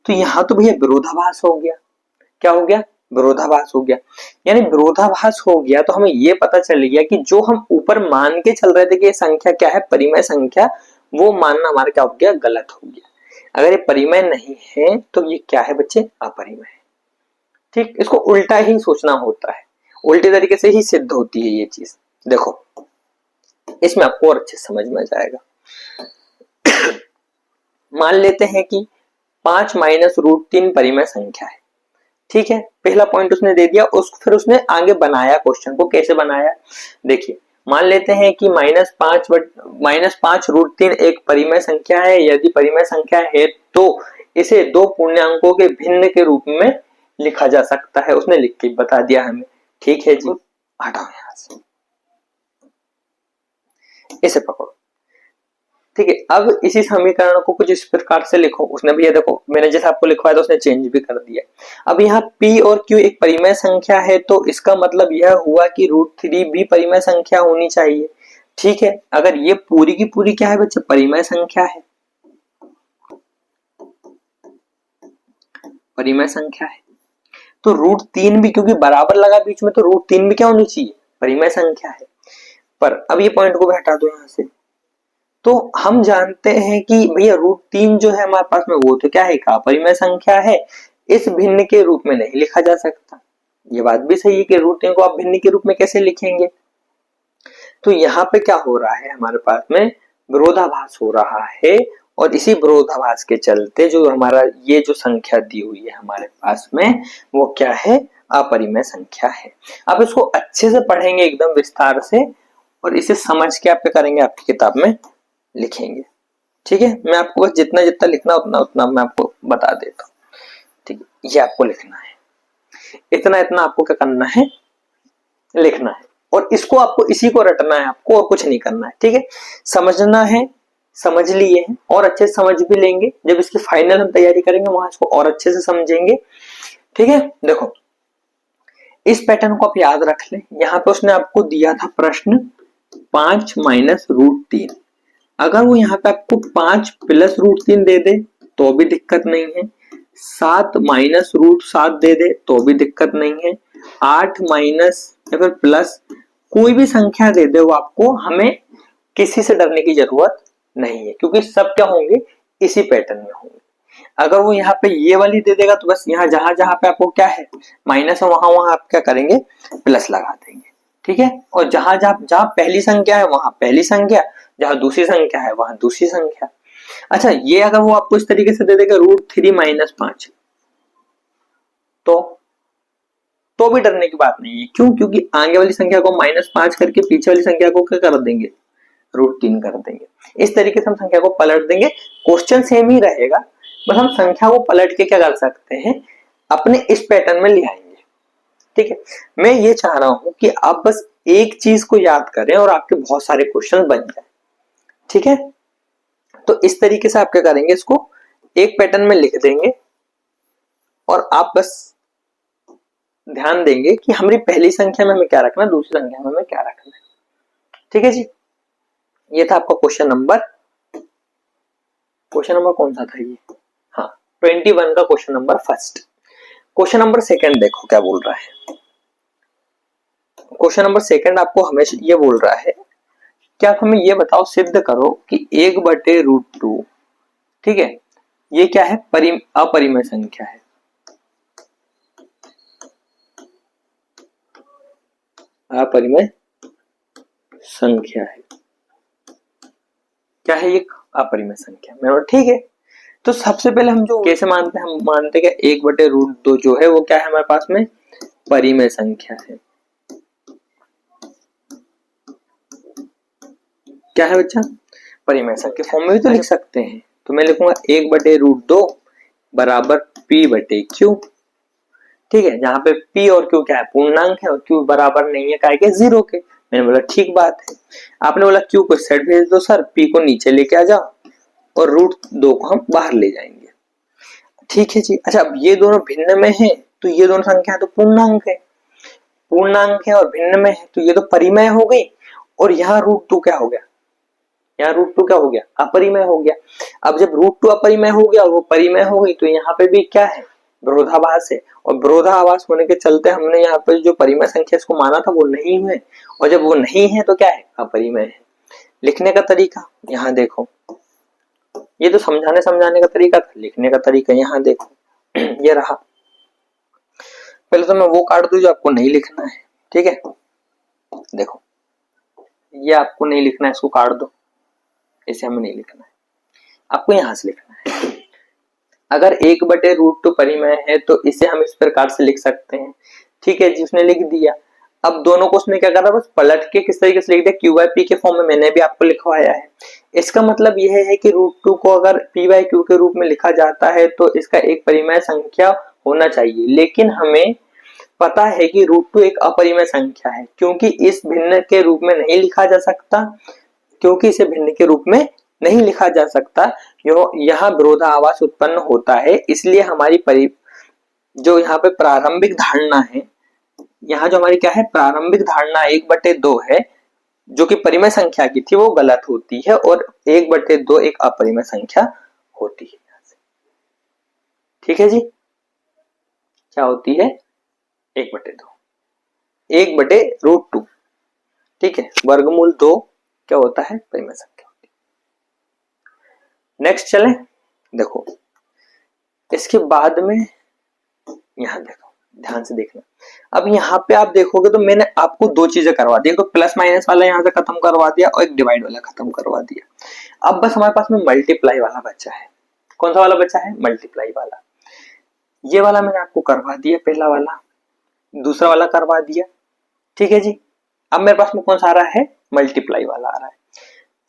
तो यहां तो भैया विरोधाभास हो गया, क्या हो गया, विरोधाभास हो गया। यानी विरोधाभास हो गया तो हमें ये पता चल गया कि जो हम ऊपर मान के चल रहे थे कि ये संख्या क्या है, परिमेय संख्या, वो मानना हमारा क्या हो गया, गलत हो गया। अगर ये परिमेय नहीं है तो ये क्या है बच्चे, अपरिमेय है। ठीक, इसको उल्टा ही सोचना होता है, उल्टे तरीके से ही सिद्ध होती है ये चीज। देखो इसमें आपको और अच्छे समझ में आ जाएगा। मान लेते हैं कि 5 माइनस √3 परिमेय संख्या है। ठीक है, पहला पॉइंट उसने दे दिया, फिर उसने आगे बनाया क्वेश्चन को, कैसे बनाया देखिए। मान लेते हैं कि -5 √3 एक परिमेय संख्या है। यदि परिमेय संख्या है तो इसे दो पूर्णांकों के भिन्न के रूप में लिखा जा सकता है, उसने लिख के बता दिया हमें। ठीक है जी, हटाओ यहां से, इसे पकड़ो। ठीक है, अब इसी समीकरण को कुछ इस प्रकार से लिखो। उसने भी ये देखो मैंने जैसे आपको लिखवाया था उसने चेंज भी कर दिया। अब यहाँ p और q एक परिमेय संख्या है, तो इसका मतलब यह हुआ कि √3 भी परिमेय संख्या होनी चाहिए। ठीक है, अगर ये पूरी की पूरी क्या है बच्चे, परिमेय संख्या है, परिमेय संख्या है, तो √3 भी, क्योंकि बराबर लगा बीच में, तो √3 भी क्या होनी चाहिए, परिमेय संख्या है। पर अब ये पॉइंट को भी हटा दो यहां से। तो हम जानते हैं कि भैया √3 जो है हमारे पास में वो तो क्या है, अपरिमेय संख्या है, इस भिन्न के रूप में नहीं लिखा जा सकता। ये बात भी सही है कि √3 को आप भिन्न के रूप में कैसे लिखेंगे। तो यहाँ पे क्या हो रहा है, हमारे पास में विरोधाभास हो रहा है, और इसी विरोधाभास के चलते जो हमारा ये जो संख्या दी हुई है हमारे पास में, वो क्या है, अपरिमेय संख्या है। आप इसको अच्छे से पढ़ेंगे एकदम विस्तार से, और इसे समझ के आप क्या करेंगे, आपकी किताब में लिखेंगे। ठीक है, मैं आपको बस जितना जितना लिखना उतना उतना मैं आपको बता देता हूँ। ठीक है, ये आपको लिखना है, इतना इतना आपको क्या करना है, लिखना है, और इसको आपको इसी को रटना है आपको, और कुछ नहीं करना है। ठीक है, समझना है, समझ लिए हैं, और अच्छे से समझ भी लेंगे। जब इसकी फाइनल हम तैयारी करेंगे वहां इसको और अच्छे से समझेंगे। ठीक है, देखो इस पैटर्न को आप याद रख लें। यहाँ पे उसने आपको दिया था प्रश्न 5 माइनस √3, अगर वो यहाँ पे आपको 5 प्लस √3 दे दे तो भी दिक्कत नहीं है, 7 माइनस √7 दे दे तो भी दिक्कत नहीं है, 8 माइनस या फिर प्लस कोई भी संख्या दे दे वो आपको, हमें किसी से डरने की जरूरत नहीं है, क्योंकि सब क्या होंगे, इसी पैटर्न में होंगे। अगर वो यहाँ पे ये वाली दे देगा तो बस यहाँ जहां जहां पे आपको क्या है, माइनस है, वहां वहां आप क्या करेंगे, प्लस लगा देंगे। ठीक है, और जहां जहां जहां पहली संख्या है वहां पहली संख्या, जहां दूसरी संख्या है वहां दूसरी संख्या। अच्छा, ये अगर वो आपको इस तरीके से दे देगा √3 माइनस 5, तो भी डरने की बात नहीं है। क्यों, क्योंकि आगे वाली संख्या को -5 करके पीछे वाली संख्या को क्या कर देंगे, √3 कर देंगे। इस तरीके से हम संख्या को पलट देंगे। क्वेश्चन सेम ही रहेगा, बस हम संख्या को पलट के क्या कर सकते हैं, अपने इस पैटर्न में ले आएंगे। ठीक है, मैं ये चाह रहा हूं कि आप बस एक चीज को याद करें और आपके बहुत सारे क्वेश्चन बन जाए। ठीक है, तो इस तरीके से आप क्या करेंगे, इसको एक पैटर्न में लिख देंगे, और आप बस ध्यान देंगे कि हमारी पहली संख्या में हमें क्या रखना है, दूसरी संख्या में हमें क्या रखना है। ठीक है जी, ये था आपका क्वेश्चन नंबर कौन सा था ये, हाँ 21 का question number first. Question number second देखो क्या बोल रहा है। क्वेश्चन नंबर सेकंड आपको हमेशा ये बोल रहा है कि आप हमें ये बताओ, सिद्ध करो कि 1/√2, ठीक है, ये क्या है, अपरिमेय संख्या है। अपरिमेय संख्या है। क्या है? एक अपरिमेय संख्या। मैंने बोला ठीक है। तो सबसे पहले हम जो कैसे मानते हैं, हम मानते हैं कि 1/√2 जो है वो क्या है हमारे पास में, परिमेय संख्या है। क्या है बच्चा? परिमेय संख्या। फॉर्म में भी तो लिख सकते हैं। तो मैं लिखूंगा 1/√2 बराबर p/q। ठीक है, जहां पे p और q क्या है, पूर्णांक है, और q बराबर नहीं है काय के, 0 के। मैंने बोला ठीक बात है। आपने बोला q को सेट भेज दो सर, p को नीचे लेके आ जाओ और √2 को हम बाहर ले जाएंगे। ठीक है जी। अच्छा, अब ये दोनों भिन्न में है तो ये दोनों संख्या तो पूर्णांक है, पूर्णांक है और भिन्न में है तो ये तो परिमेय हो गई। और यहाँ √2 क्या हो गया, यहाँ √2 क्या हो गया, अपरिमेय हो गया। अब जब √2 अपरिमेय हो गया और वो परिमेय हो गई तो यहाँ पे भी क्या है, विरोधाभास है। और विरोधाभास होने के चलते हमने यहाँ पे जो परिमेय संख्या इसको माना था वो नहीं है, और जब वो नहीं है तो क्या है, अपरिमेय है। लिखने का तरीका यहाँ देखो, ये तो समझाने का तरीका था, लिखने का तरीका यहाँ देखो ये रहा। पहले तो मैं वो काट दूं जो आपको नहीं लिखना है। ठीक है, देखो ये आपको नहीं लिखना है, इसको काट दो, इसे हमें नहीं लिखना है, आपको यहां से लिखना है। अगर 1/√2 परिमेय है तो इसे हम इस प्रकार से लिख सकते हैं। ठीक है जी, उसने लिख दिया। अब दोनों को उसने क्या करा, बस पलट के किस तरीके से लिख दिया, q/p के फॉर्म में मैंने भी आपको लिखवाया है। इसका मतलब यह है कि √2 को अगर p/q के रूप में लिखा जाता है तो इसका एक परिमेय संख्या होना चाहिए। लेकिन हमें पता है कि √2 एक अपरिमेय संख्या है, क्योंकि इस भिन्न के रूप में नहीं लिखा जा सकता, क्योंकि इसे भिन्न के रूप में नहीं लिखा जा सकता, यहाँ विरोधाभास उत्पन्न होता है। इसलिए हमारी जो यहाँ पे प्रारंभिक धारणा है, यहाँ जो हमारी क्या है, प्रारंभिक धारणा 1/2 है, जो कि परिमेय संख्या की थी, वो गलत होती है और 1/2 एक अपरिमेय संख्या होती है। ठीक है जी, क्या होती है, 1/2, 1/√2। ठीक है, वर्गमूल 2 क्या होता है, परिमेय संख्या होती है। नेक्स्ट चले, देखो इसके बाद में यहां देखो, ध्यान से देखना। अब यहाँ पे आप देखोगे तो मैंने आपको दो चीजें करवा दी, एक तो प्लस माइनस वाला यहाँ से खत्म करवा दिया और एक डिवाइड वाला खत्म करवा दिया। अब बस हमारे पास में मल्टीप्लाई वाला बचा है। कौन सा वाला बचा है, मल्टीप्लाई वाला। ये वाला मैंने आपको करवा दिया, पहला वाला, दूसरा वाला करवा दिया। ठीक है जी, अब मेरे पास में कौन सा आ रहा है, मल्टीप्लाई वाला आ रहा है।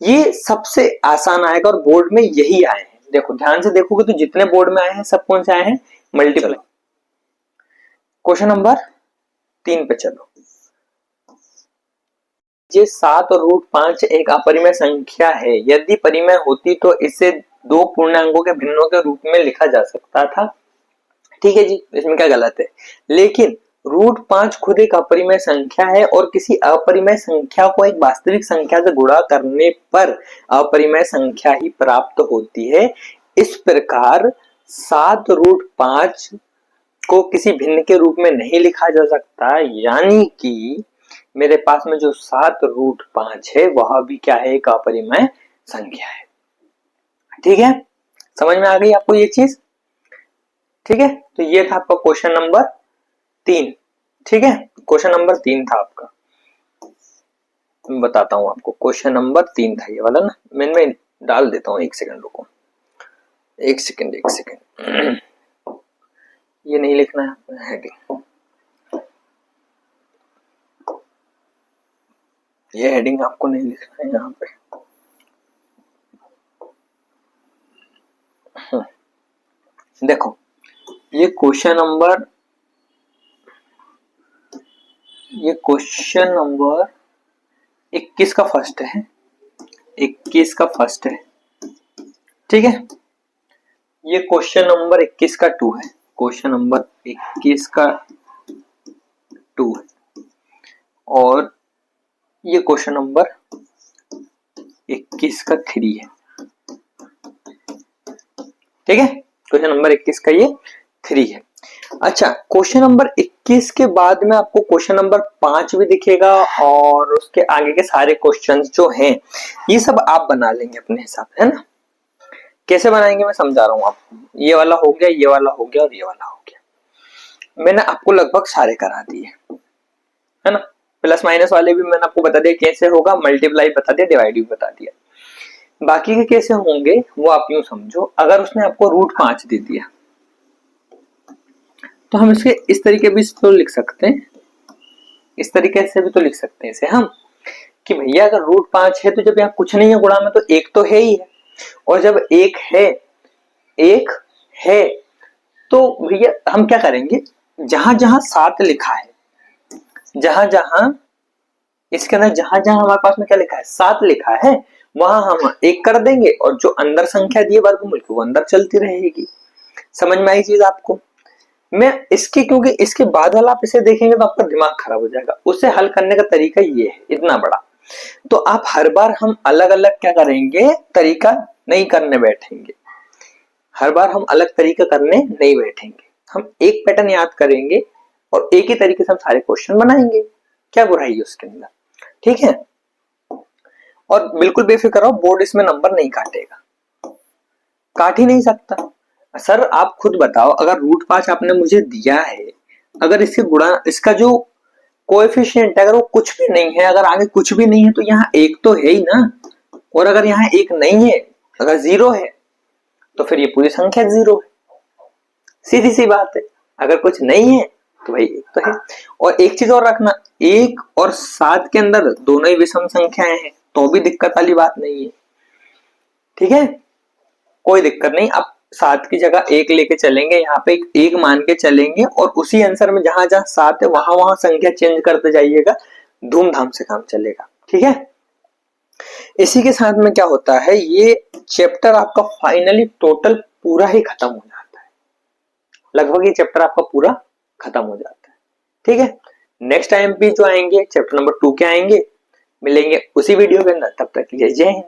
ये सबसे आसान आएगा और बोर्ड में यही आए हैं। देखो ध्यान से देखोगे तो जितने बोर्ड में आए हैं सब कौन से आए हैं, मल्टीप्लाई। क्वेश्चन नंबर 3 पे चलो। ये 7 और √5 एक अपरिमेय संख्या है। यदि परिमेय होती तो इसे दो पूर्णांकों के भिन्नों के रूप में लिखा जा सकता था। ठीक है जी, इसमें क्या गलत है, लेकिन √5 खुद एक अपरिमेय संख्या है और किसी अपरिमेय संख्या को एक वास्तविक संख्या से गुणा करने पर अपरिमेय संख्या ही प्राप्त होती है। इस प्रकार 7√5 को किसी भिन्न के रूप में नहीं लिखा जा सकता, यानी कि मेरे पास में जो 7√5 है वह भी क्या है, एक अपरिमेय संख्या है। ठीक है, समझ में आ गई आपको ये चीज। ठीक है, तो ये था आपका क्वेश्चन नंबर 3। ठीक है, क्वेश्चन नंबर 3 था आपका। मैं बताता हूं आपको, क्वेश्चन नंबर 3 था ये वाला ना, मैं डाल देता हूं, 1 सेकंड रुको, 1 सेकंड 1 सेकंड ये नहीं लिखना है हेडिंग, ये हेडिंग आपको नहीं लिखना है यहाँ पे। देखो ये क्वेश्चन नंबर 21 का फर्स्ट है, 21 का फर्स्ट है। ठीक है, ये क्वेश्चन नंबर 21 का 2 है, क्वेश्चन नंबर 21 का 2 है, और ये क्वेश्चन नंबर 21 का 3 है। ठीक है, क्वेश्चन नंबर 21 का ये 3 है। अच्छा, क्वेश्चन नंबर 21 के बाद में आपको क्वेश्चन नंबर 5 भी दिखेगा और उसके आगे के सारे क्वेश्चंस जो हैं ये सब आप बना लेंगे अपने हिसाब से, है ना। कैसे बनाएंगे मैं समझा रहा हूं आपको। ये वाला हो गया, ये वाला हो गया और ये वाला हो गया। मैंने आपको लगभग सारे करा दिए, है ना। प्लस माइनस वाले भी मैंने आपको बता दिया कैसे होगा, मल्टीप्लाई बता दिया, डिवाइड भी बता दिया। बाकी के कैसे होंगे वो आप यूं समझो, अगर उसने आपको √5 दे दिया तो हम इसके इस तरीके भी तो लिख सकते हैं, इस तरीके से भी तो लिख सकते हैं इसे हम, कि भैया अगर √5 है तो जब यहाँ कुछ नहीं है गुणा में तो एक तो है ही है, और जब एक है तो भैया हम क्या करेंगे, जहां जहां 7 लिखा है, जहां जहां इसके अंदर जहां जहां हमारे पास में क्या लिखा है 7 लिखा है, वहां हम 1 कर देंगे और जो अंदर संख्या दी है वर्गमूल की वो अंदर चलती रहेगी। समझ में आई चीज आपको? मैं इसके क्योंकि इसके बाद वाला आप इसे देखेंगे तो आपका दिमाग खराब हो जाएगा, उसे हल करने का तरीका ये है इतना बड़ा। तो आप हर बार हम अलग अलग क्या करेंगे, तरीका नहीं करने बैठेंगे, हर बार हम अलग तरीका करने नहीं बैठेंगे, हम एक पैटर्न याद करेंगे और एक ही तरीके से हम सारे क्वेश्चन बनाएंगे, क्या बुराई है उसके अंदर, ठीक है। और बिल्कुल बेफिक्र रहो, बोर्ड इसमें नंबर नहीं काटेगा, काट ही नहीं सकता। सर आप खुद बताओ, अगर √5 आपने मुझे दिया है, अगर इसके गुणा इसका जो कोएफिशिएंट है अगर वो कुछ भी नहीं है, अगर आगे कुछ भी नहीं है तो यहाँ 1 तो है ही ना, और अगर यहाँ 1 नहीं है, अगर 0 है तो फिर ये पूरी संख्या 0 है, सीधी सी बात है। अगर कुछ नहीं है तो भाई 1 तो है। और एक चीज और रखना, 1 और 7 के अंदर दोनों ही विषम संख्याएं हैं तो भी दिक्कत वाली बात नहीं है, ठीक है, कोई दिक्कत नहीं। अब 7 की जगह 1 लेके चलेंगे, यहाँ पे 1 मान के चलेंगे और उसी आंसर में जहां जहां 7 है वहां वहां संख्या चेंज करते जाइएगा, धूमधाम से काम चलेगा, ठीक है। इसी के साथ में क्या होता है, ये चैप्टर आपका फाइनली टोटल पूरा ही खत्म हो जाता है, लगभग ये चैप्टर आपका पूरा खत्म हो जाता है, ठीक है। नेक्स्ट टाइम भी जो आएंगे चैप्टर नंबर 2 के आएंगे, मिलेंगे उसी वीडियो के अंदर, तब तक के लिए जय हिंद।